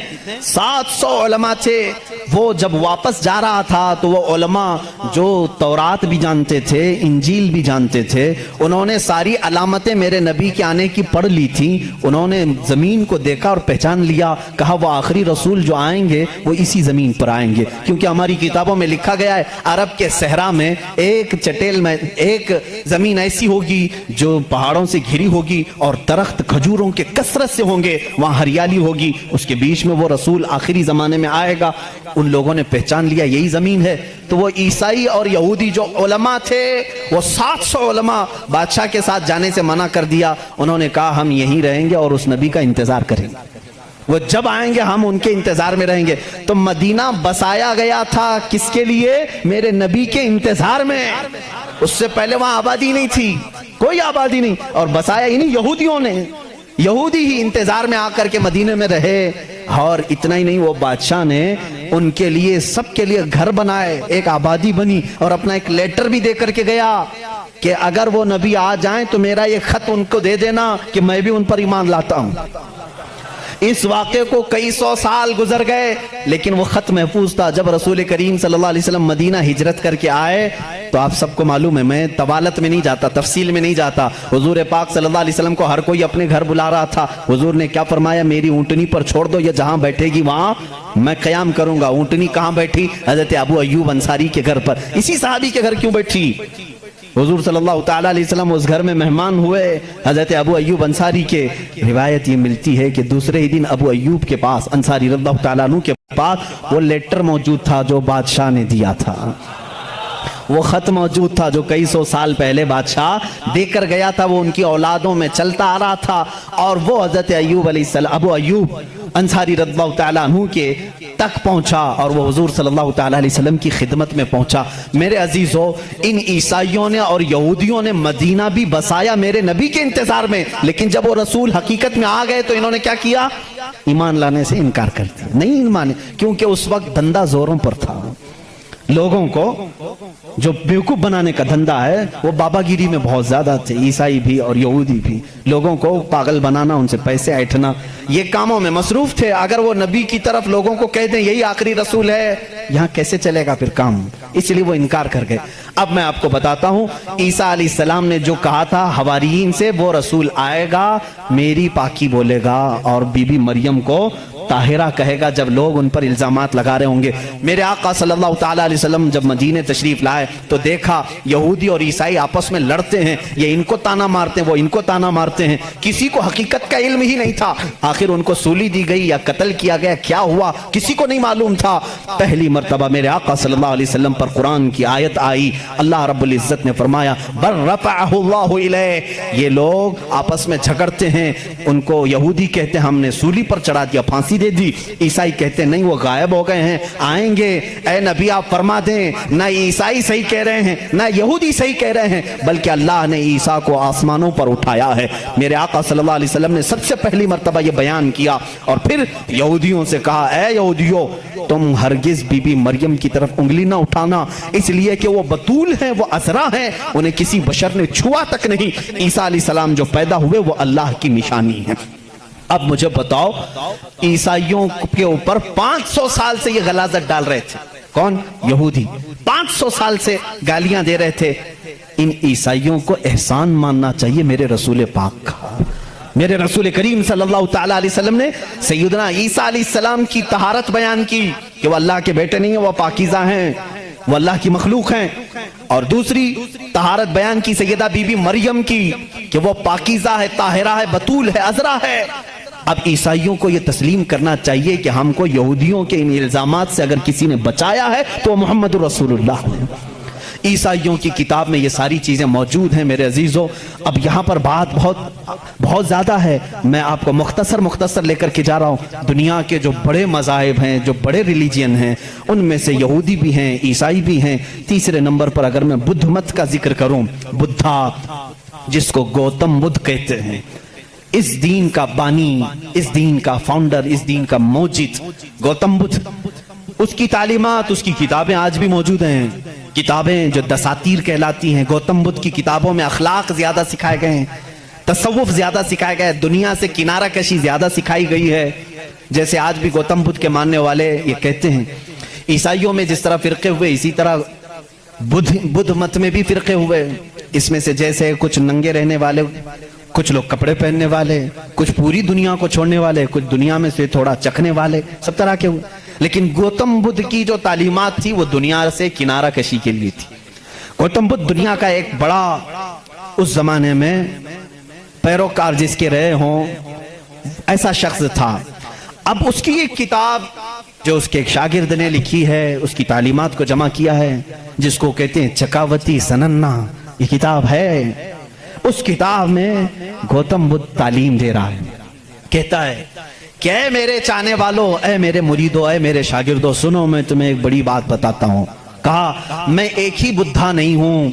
A: 700 علماء تھے۔ وہ جب واپس جا رہا تھا تو وہ علماء جو تورات بھی جانتے تھے، انجیل بھی جانتے تھے، انہوں نے ساری علامتیں میرے نبی کے آنے کی پڑھ لی تھی۔ انہوں نے زمین کو دیکھا اور پہچان لیا، کہا وہ آخری رسول جو آئیں گے وہ اسی زمین پر آئیں گے، کیونکہ ہماری کتابوں میں لکھا گیا ہے عرب کے صحرا میں ایک چٹیل میں ایک زمین ایسی ہوگی جو پہاڑوں سے گھری ہوگی اور درخت کھجوروں کے کثرت سے ہوں گے، وہاں ہریالی ہوگی، اس کے بیچ میں وہ رسول آخری زمانے میں آئے گا۔ ان لوگوں نے پہچان لیا یہی زمین ہے۔ تو وہ عیسائی اور یہودی جو علماء تھے، وہ 700 علماء بادشاہ کے ساتھ جانے سے منع کر دیا۔ انہوں نے کہا ہم یہیں رہیں گے اور اس نبی کا انتظار کریں گے، وہ جب آئیں گے ہم ان کے انتظار میں رہیں گے۔ تو مدینہ بسایا گیا تھا کس کے لیے؟ میرے نبی کے انتظار میں۔ اس سے پہلے وہاں آبادی نہیں تھی، کوئی آبادی نہیں، اور بسایا ہی نہیں یہودیوں نے، یہودی ہی انتظار میں آ کر کے مدینے میں رہے۔ اور اتنا ہی نہیں، وہ بادشاہ نے ان کے لیے سب کے لیے گھر بنائے، ایک آبادی بنی، اور اپنا ایک لیٹر بھی دے کر کے گیا کہ اگر وہ نبی آ جائیں تو میرا یہ خط ان کو دے دینا کہ میں بھی ان پر ایمان لاتا ہوں۔ اس واقعے کو کئی سو سال گزر گئے لیکن وہ خط محفوظ تھا۔ جب رسول کریم صلی اللہ علیہ وسلم مدینہ ہجرت کر کے آئے تو آپ سب کو معلوم ہے، میں طوالت میں نہیں جاتا، تفصیل میں نہیں جاتا، حضور پاک صلی اللہ علیہ وسلم کو ہر کوئی اپنے گھر بلا رہا تھا۔ حضور نے کیا فرمایا؟ میری اونٹنی پر چھوڑ دو، یہ جہاں بیٹھے گی وہاں میں قیام کروں گا۔ اونٹنی کہاں بیٹھی؟ حضرت ابو ایوب انصاری کے گھر پر۔ اسی صحابی کے گھر کیوں بیٹھی؟ حضور صلی اللہ تعالیٰ علیہ وسلم اس گھر میں مہمان ہوئے حضرت ابو ایوب انصاری کے۔ روایت یہ ملتی ہے کہ دوسرے ہی دن ابو ایوب کے پاس، انصاری رضی اللہ تعالیٰ عنہ کے پاس، وہ لیٹر موجود تھا جو بادشاہ نے دیا تھا، وہ خط موجود تھا جو کئی سو سال پہلے بادشاہ دے کر گیا تھا۔ وہ ان کی اولادوں میں چلتا آ رہا تھا، اور وہ حضرت ایوب علیہ السلام، ابو ایوب انصاری رضی اللہ تعالیٰ عنہ کے تک پہنچا، اور وہ حضور صلی اللہ تعالیٰ علیہ وسلم کی خدمت میں پہنچا۔ میرے عزیزو، ان عیسائیوں نے اور یہودیوں نے مدینہ بھی بسایا میرے نبی کے انتظار میں، لیکن جب وہ رسول حقیقت میں آ گئے تو انہوں نے کیا کیا؟ ایمان لانے سے انکار کر دیا، نہیں مانے، کیونکہ اس وقت دھندا زوروں پر تھا۔ لوگوں کو جو بیوقوف بنانے کا دھندا ہے وہ بابا گیری میں بہت زیادہ تھے، عیسائی بھی اور یہودی بھی۔ لوگوں کو پاگل بنانا، ان سے پیسے ایٹھنا، یہ کاموں میں مصروف تھے۔ اگر وہ نبی کی طرف لوگوں کو کہہ دیں یہی آخری رسول ہے، یہاں کیسے چلے گا پھر کام؟ اس لیے وہ انکار کر گئے۔ اب میں آپ کو بتاتا ہوں عیسیٰ علیہ السلام نے جو کہا تھا حواریین سے، وہ رسول آئے گا، میری پاکی بولے گا، اور بی بی مریم کو طاہرہ کہے گا جب لوگ ان پر الزامات لگا رہے ہوں گے۔ میرے آقا صلی اللہ تعالیٰ علیہ وسلم جب مدینہ تشریف لائے تو دیکھا یہودی اور عیسائی آپس میں لڑتے ہیں، یہ ان کو تانا مارتے ہیں، وہ ان کو تانا مارتے ہیں، کسی کو حقیقت کا علم ہی نہیں تھا۔ آخر ان کو سولی دی گئی یا قتل کیا گیا، کیا ہوا کسی کو نہیں معلوم تھا۔ پہلی مرتبہ میرے آقا صلی اللہ علیہ وسلم پر قرآن کی آیت آئی، اللہ رب العزت نے فرمایا بل رفعہ اللہ الیہ، یہ لوگ آپس میں جھگڑتے ہیں، ان کو یہودی کہتے ہیں ہم نے سولی پر چڑھا دیا، پھانسی دے دی، عیسائی کہتے ہیں نہیں وہ غائب ہو گئے ہیں، آئیں گے، اے نبی آپ فرما دیں، نہ عیسائی صحیح کہہ رہے ہیں نہ یہودی صحیح کہہ رہے ہیں، بلکہ اللہ نے عیسیٰ کو آسمانوں پر اٹھایا ہے۔ میرے آقا صلی اللہ علیہ وسلم نے سب سے پہلی مرتبہ یہ بیان کیا، اور پھر یہودیوں سے کہا اے یہودیوں تم ہرگز بی بی مریم کی طرف انگلی نہ اٹھانا، اس لیے کہ وہ بتول ہیں، وہ عذرا ہیں، انہیں کسی بشر نے چھوا تک نہیں۔ عیسیٰ علیہ السلام جو پیدا ہوئے وہ اللہ کی نشانی ہے۔ اب مجھے بتاؤ، عیسائیوں کے اوپر 500 سال سے یہ غلاظت ڈال رہے تھے، کون؟ یہودی، 500 سال سے گالیاں دے رہے تھے۔ ان عیسائیوں کو احسان ماننا چاہیے میرے رسول پاک کا۔ میرے رسول کریم صلی اللہ تعالیٰ علیہ وسلم نے سیدنا عیسیٰ علیہ السلام کی طہارت بیان کی کہ وہ اللہ کے بیٹے نہیں ہیں، وہ پاکیزہ ہیں، وہ اللہ کی مخلوق ہیں۔ اور دوسری طہارت بیان کی سیدہ بی بی مریم کی کہ وہ پاکیزہ ہے، طاہرہ ہے، بطول ہے، عذرا ہے۔ اب عیسائیوں کو یہ تسلیم کرنا چاہیے کہ ہم کو یہودیوں کے ان الزامات سے اگر کسی نے بچایا ہے تو محمد رسول اللہ ہے۔ عیسائیوں کی کتاب میں یہ ساری چیزیں موجود ہیں میرے عزیزوں۔ اب یہاں پر بات بہت زیادہ ہے، میں آپ کو مختصر لے کر کے جا رہا ہوں۔ دنیا کے جو بڑے مذاہب ہیں، جو بڑے ریلیجین ہیں، ان میں سے یہودی بھی ہیں، عیسائی بھی ہیں۔ تیسرے نمبر پر اگر میں بدھ مت کا ذکر کروں، بدھا جس کو گوتم بدھ کہتے ہیں، اس دین کا بانی، اس دین کا فاؤنڈر، اس دین کا موجد گوتم بدھ، اس کی تعلیمات، اس کی کتابیں آج بھی موجود ہیں۔ کتابیں جو دساتیر کہلاتی ہیں، گوتم بدھ کی کتابوں میں اخلاق زیادہ سکھائے گئے ہیں، تصوف زیادہ سکھائے گئے، دنیا سے کنارہ کشی زیادہ سکھائی گئی ہے، جیسے آج بھی گوتم بدھ کے ماننے والے یہ کہتے ہیں۔ عیسائیوں میں جس طرح فرقے ہوئے، اسی طرح بدھ مت میں بھی فرقے ہوئے۔ اس میں سے جیسے کچھ ننگے رہنے والے، کچھ لوگ کپڑے پہننے والے، کچھ پوری دنیا کو چھوڑنے والے، کچھ دنیا میں سے تھوڑا چکھنے والے، سب طرح کے ہوئے۔ لیکن گوتم بدھ کی جو تعلیمات تھی وہ دنیا سے کنارہ کشی کے لیے تھی۔ گوتم بدھ دنیا کا ایک بڑا اس زمانے میں پیروکار جس کے رہے ہوں ایسا شخص تھا۔ اب اس کی ایک کتاب جو اس کے ایک شاگرد نے لکھی ہے، اس کی تعلیمات کو جمع کیا ہے، جس کو کہتے ہیں چکاوتی سننا، یہ کتاب ہے۔ اس کتاب میں گوتم بدھ تعلیم دے رہا ہے، کہتا ہے کہ اے میرے چاہنے والوں، اے میرے مریدوں، اے میرے شاگردوں، سنو میں تمہیں ایک بڑی بات بتاتا ہوں۔ کہا میں ایک ہی بدھا نہیں ہوں،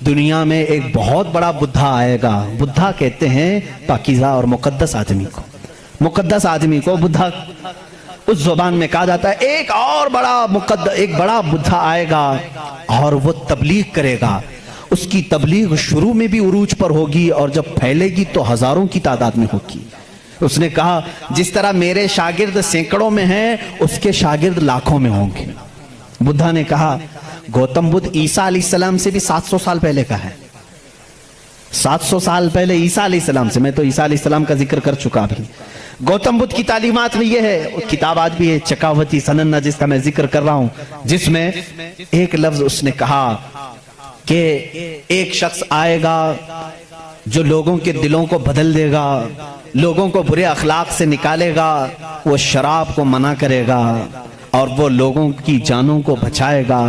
A: دنیا میں ایک بہت بڑا بدھا آئے گا۔ بدھا کہتے ہیں پاکیزہ اور مقدس آدمی کو، مقدس آدمی کو بدھا اس زبان میں کہا جاتا ہے۔ ایک اور ایک بڑا بدھا آئے گا اور وہ تبلیغ کرے گا۔ اس کی تبلیغ شروع میں بھی عروج پر ہوگی اور جب پھیلے گی تو ہزاروں کی تعداد میں ہوگی۔ اس نے کہا جس طرح میرے شاگرد سینکڑوں میں ہیں، اس کے شاگرد لاکھوں میں ہوں گے۔ بدھا نے کہا گوتم بدھ عیسیٰ علیہ السلام سے بھی 700 سال پہلے کا ہے، 700 سال پہلے عیسیٰ علیہ السلام سے۔ میں تو عیسیٰ علیہ السلام کا ذکر کر چکا بھی۔ گوتم بدھ کی تعلیمات میں یہ ہے، کتاب آج بھی ہے چکاوتی سننا جس کا میں ذکر کر رہا ہوں، جس میں ایک لفظ اس نے کہا کہ ایک شخص آئے گا جو لوگوں کے دلوں کو بدل دے گا، لوگوں کو برے اخلاق سے نکالے گا، وہ شراب کو منع کرے گا اور وہ لوگوں کی جانوں کو بچائے گا،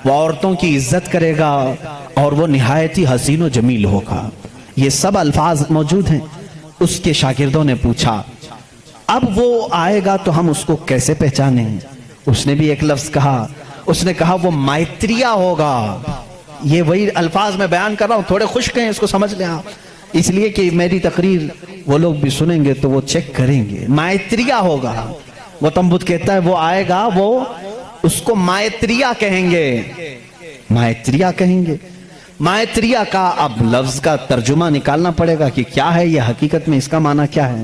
A: وہ عورتوں کی عزت کرے گا اور وہ نہایت ہی حسین و جمیل ہوگا۔ یہ سب الفاظ موجود ہیں۔ اس کے شاگردوں نے پوچھا اب وہ آئے گا تو ہم اس کو کیسے پہچانیں؟ اس نے بھی ایک لفظ کہا، اس نے کہا وہ مائتریہ ہوگا۔ یہ وہی الفاظ میں بیان کر رہا ہوں، تھوڑے خشک ہیں، اس کو سمجھ لیں آپ، اس لیے کہ میری تقریر وہ لوگ بھی سنیں گے تو وہ چیک کریں گے۔ مائتریہ ہوگا، گوتم بدھ کہتا ہے وہ آئے گا، وہ اس کو مائتریہ کہیں گے، مائتریہ کہیں گے۔ مائتریہ کا اب لفظ کا ترجمہ نکالنا پڑے گا کہ کیا ہے یہ، حقیقت میں اس کا معنی کیا ہے۔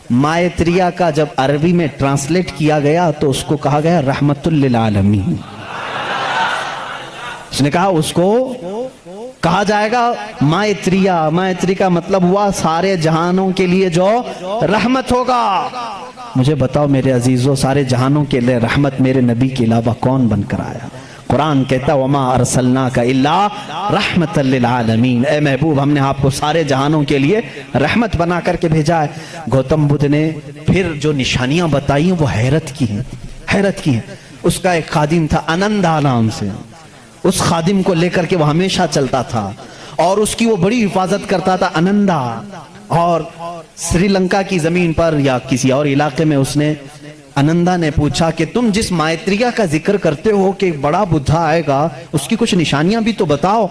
A: مائتریہ کا جب عربی میں ٹرانسلیٹ کیا گیا تو اس کو کہا گیا رحمت للعالمین۔ اس نے کہا اس کو کہا جائے گا مائتریہ۔ مائتری کا مطلب ہوا سارے جہانوں کے لیے جو رحمت ہوگا۔ مجھے بتاؤ میرے عزیزوں، سارے جہانوں کے لیے رحمت میرے نبی کے علاوہ کون بن کر آیا؟ قرآن کہتا وما ارسلناک الا رحمت للعالمین، اے محبوب ہم نے آپ کو سارے جہانوں کے لیے رحمت بنا کر کے بھیجا ہے۔ گوتم بدھ نے پھر جو نشانیاں بتائی ہیں وہ حیرت کی ہیں، حیرت کی ہیں۔ اس کا ایک خادم تھا انندا نام سے، اس خادم کو لے کر کے وہ ہمیشہ چلتا تھا اور اس کی وہ بڑی حفاظت کرتا تھا انندا۔ اور سری لنکا کی زمین پر یا کسی اور علاقے میں اس نے انندا نے پوچھا کہ تم جس مائتریہ کا ذکر کرتے ہو کہ بڑا بدھا آئے گا، اس کی کچھ نشانیاں بھی تو بتاؤ۔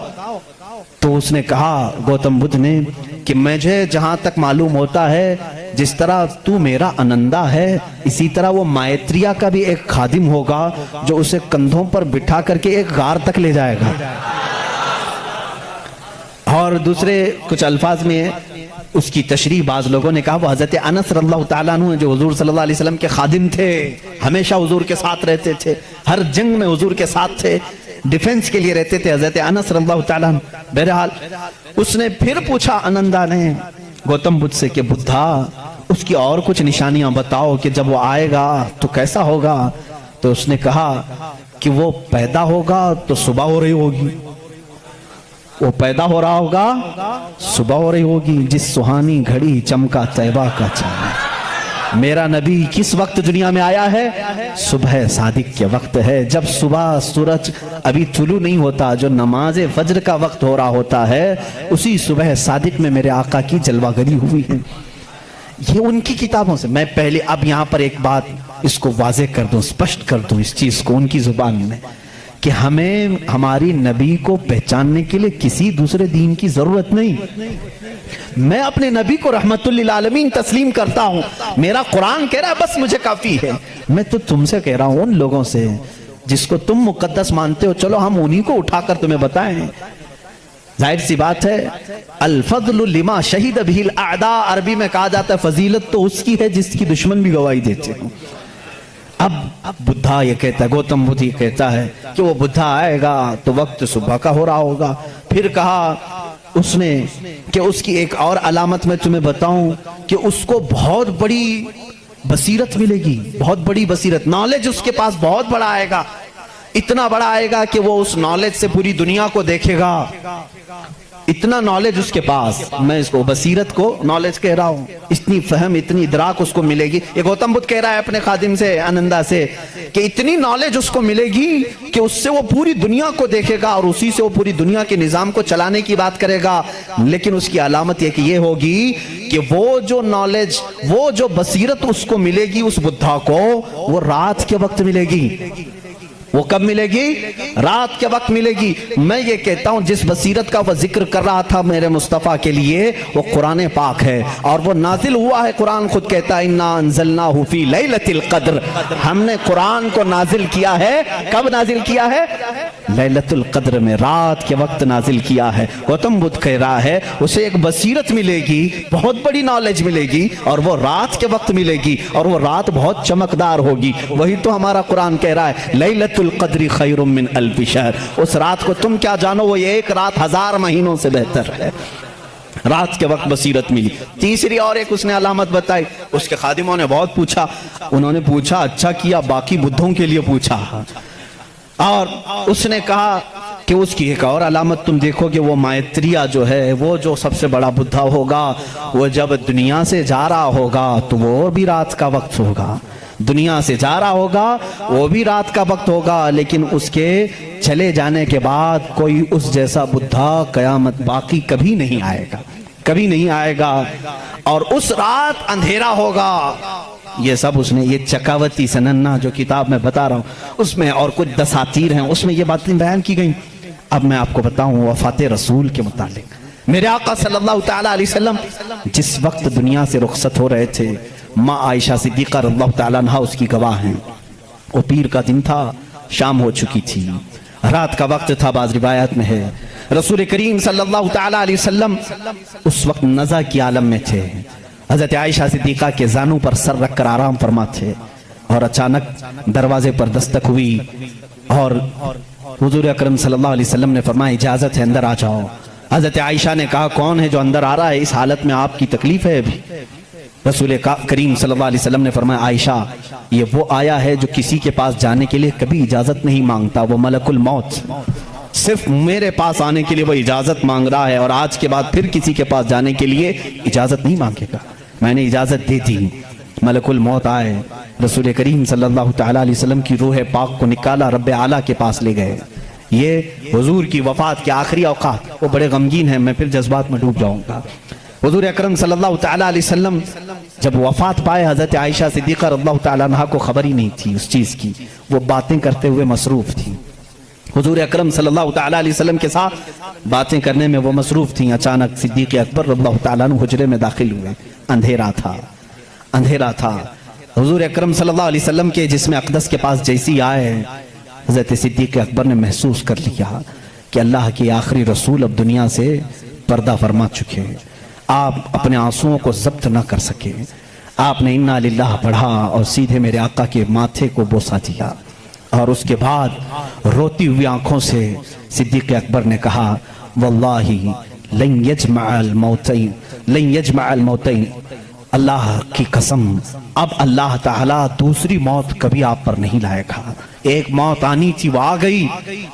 A: تو اس نے کہا گوتم بدھ نے کہ مجھے جہاں تک معلوم ہوتا ہے جس طرح تو میرا انندا ہے، اسی طرح وہ مائتریہ کا بھی ایک خادم ہوگا جو اسے کندھوں پر بٹھا کر کے ایک غار تک لے جائے گا۔ اور دوسرے کچھ الفاظ میں اس کی تشریح بعض لوگوں نے کہا وہ حضرت انس رضی اللہ تعالیٰ عنہ جو حضور صلی اللہ علیہ وسلم کے خادم تھے، ہمیشہ حضور کے ساتھ رہتے تھے، ہر جنگ میں حضور کے ساتھ تھے، ڈیفنس کے لیے رہتے تھے، حضرت انس رضی اللہ تعالیٰ عنہ۔ بہرحال اس نے پھر پوچھا انندا نے گوتم بدھ سے کہ بدھا اس کی اور کچھ نشانیاں بتاؤ کہ جب وہ آئے گا تو کیسا ہوگا۔ تو اس نے کہا کہ وہ پیدا ہوگا تو صبح ہو رہی ہوگی، وہ پیدا ہو رہا ہوگا، صبح ہو رہی ہوگی، جس سہانی گھڑی چمکا طیبہ کا چاند۔ میرا نبی کس وقت دنیا میں آیا ہے؟ صبح صادق کے وقت ہے، جب صبح سورج ابھی طلوع نہیں ہوتا، جو نماز فجر کا وقت ہو رہا ہوتا ہے، اسی صبح صادق میں میرے آقا کی جلوہ گری ہوئی ہے۔ یہ ان کی کتابوں سے۔ میں پہلے اب یہاں پر ایک بات اس کو واضح کر دوں، اسپشٹ کر دوں اس چیز کو ان کی زبان میں، کہ ہمیں ہماری نبی کو پہچاننے کے لیے کسی دوسرے دین کی ضرورت نہیں۔ میں اپنے نبی کو رحمت للعالمین تسلیم کرتا ہوں، میرا قرآن کہہ رہا ہے بس مجھے کافی ہے۔ میں تو تم سے کہہ رہا ہوں، ان لوگوں سے جس کو تم مقدس مانتے ہو، چلو ہم انہی کو اٹھا کر تمہیں بتائیں۔ ظاہر سی بات ہے، الفضل لما شہید بہ الاعداء، عربی میں کہا جاتا ہے فضیلت تو اس کی ہے جس کی دشمن بھی گواہی دیتے ہیں۔ اب بدھا یہ کہتا ہے، گوتم بدھ یہ کہتا ہے کہ وہ بدھا آئے گا تو وقت صبح کا ہو رہا ہوگا۔ پھر کہا اس نے کہ اس کی ایک اور علامت میں تمہیں بتاؤں کہ اس کو بہت بڑی بصیرت ملے گی، بہت بڑی بصیرت، نالج اس کے پاس بہت بڑا آئے گا، اتنا بڑا آئے گا کہ وہ اس نالج سے پوری دنیا کو دیکھے گا، اتنا نالج اس کے پاس۔ میں اس کو بصیرت کو نالج کہہ رہا ہوں، اتنی فہم، اتنی ادراک اس کو ملے گی۔ یہ گوتم بدھ کہہ رہا ہے اپنے خادم سے، آنندہ سے، کہ اتنی نالج اس کو ملے گی کہ اس سے وہ پوری دنیا کو دیکھے گا اور اسی سے وہ پوری دنیا کے نظام کو چلانے کی بات کرے گا۔ لیکن اس کی علامت یہ کہ یہ ہوگی کہ وہ جو نالج، وہ جو بصیرت اس کو ملے گی اس بدھا کو، وہ رات کے وقت ملے گی۔ وہ کب ملے گی؟ رات کے وقت ملے گی۔ میں یہ کہتا ہوں جس بصیرت کا وہ ذکر کر رہا تھا میرے مصطفیٰ کے لیے، وہ قرآن پاک ہے، اور وہ نازل ہوا ہے۔ قرآن خود کہتا ہے اِنَّا أَنزَلْنَاهُ فِي لَيْلَةِ الْقَدْرِ، ہم نے قرآن کو نازل کیا ہے۔ کب نازل کیا ہے؟ لیلۃ القدر میں، رات کے وقت نازل کیا ہے۔ گوتم بدھ کہہ رہا ہے اسے ایک بصیرت ملے گی، بہت بڑی نالج ملے گی، اور وہ رات کے وقت ملے گی، اور وہ رات بہت چمکدار ہوگی۔ وہی تو ہمارا قرآن کہہ رہا ہے لیلۃ القدر خیر من الف شہر، اس رات کو تم کیا جانو، وہ ایک رات 1000 مہینوں سے بہتر ہے۔ رات کے وقت بصیرت ملی۔ تیسری اور ایک اس نے علامت بتائی، اس کے خادموں نے بہت پوچھا، انہوں نے پوچھا اچھا کیا، باقی بدھوں کے لیے پوچھا، اور اس نے کہا کہ اس کی ایک اور علامت تم دیکھو کہ وہ مائتریہ جو ہے، وہ جو سب سے بڑا بدھا ہوگا، وہ جب دنیا سے جا رہا ہوگا تو وہ بھی رات کا وقت ہوگا، دنیا سے جا رہا ہوگا وہ بھی رات کا وقت ہوگا، لیکن اس کے چلے جانے کے بعد کوئی اس جیسا بدھا قیامت باقی کبھی نہیں آئے گا، کبھی نہیں آئے گا، اور اس رات اندھیرا ہوگا۔ یہ سب اس نے، یہ چکاوتی سننا جو کتاب میں بتا رہا ہوں، اس میں اور کچھ دساتیر ہیں، اس میں یہ باتیں بیان کی گئیں۔ اب میں آپ کو بتاؤں وفات رسول کے متعلق، میرے آقا صلی اللہ تعالیٰ علیہ وسلم جس وقت دنیا سے رخصت ہو رہے تھے، ماں عائشہ صدیقہ رضی اللہ تعالیٰ عنہ اس کی گواہ ہیں، وہ پیر کا دن تھا، شام ہو چکی تھی، رات کا وقت تھا، بعض روایات میں ہے۔ رسول کریم صلی اللہ تعالیٰ علیہ وسلم اس وقت نزع کی عالم میں تھے، حضرت عائشہ صدیقہ کے زانوں پر سر رکھ کر آرام فرما تھے، اور اچانک دروازے پر دستک ہوئی، اور حضور اکرم صلی اللہ علیہ وسلم نے فرمایا اجازت ہے اندر آ جاؤ۔ حضرت عائشہ نے کہا کون ہے جو اندر آ رہا ہے، اس حالت میں آپ کی تکلیف ہے ابھی؟ رسول کریم صلی اللہ علیہ وسلم نے فرمایا عائشہ یہ وہ آیا ہے جو کسی کے پاس جانے کے لیے کبھی اجازت نہیں مانگتا، وہ ملک الموت، صرف میرے پاس آنے کے لیے وہ اجازت مانگ رہا ہے، اور آج کے بعد پھر کسی کے پاس جانے کے لیے اجازت نہیں مانگے گا، میں نے اجازت دے دی۔ ملک الموت آئے، رسول کریم صلی اللہ تعالیٰ علیہ وسلم کی روح پاک کو نکالا، رب اعلیٰ کے پاس لے گئے۔ یہ حضور کی وفات کے آخری اوقات، وہ بڑے غمگین ہیں، میں پھر جذبات میں ڈوب جاؤں گا۔ حضور اکرم صلی اللہ تعالیٰ علیہ وسلم جب وفات پائے، حضرت عائشہ صدیقہ رضی اللہ تعالیٰ عنہ کو خبر ہی نہیں تھی اس چیز کی، وہ باتیں کرتے ہوئے مصروف تھی، حضور اکرم صلی اللہ تعالیٰ علیہ وسلم کے ساتھ باتیں کرنے میں وہ مصروف تھیں۔ اچانک صدیق اکبر رضی اللہ تعالیٰ عنہ حجرے میں داخل ہوئے، اندھیرا تھا، اندھیرا تھا۔ حضور اکرم صلی اللہ علیہ وسلم کے جسم اقدس کے پاس جیسی آئے، حضرت صدیق اکبر نے محسوس کر لیا کہ اللہ کے آخری رسول اب دنیا سے پردہ فرما چکے، آپ اپنے آنسوؤں کو ضبط نہ کر سکے، آپ نے انا للہ پڑھا اور سیدھے میرے آقا کے ماتھے کو بوسہ دیا، اور اس کے بعد روتی ہوئی آنکھوں سے صدیق اکبر نے کہا واللہ لن یجمع الموتین، اللہ کی قسم اب اللہ تعالیٰ دوسری موت کبھی آپ پر نہیں لائے گا، ایک موت آنی تھی وہ آ گئی،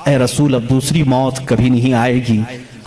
A: اے رسول اب دوسری موت کبھی نہیں آئے گی۔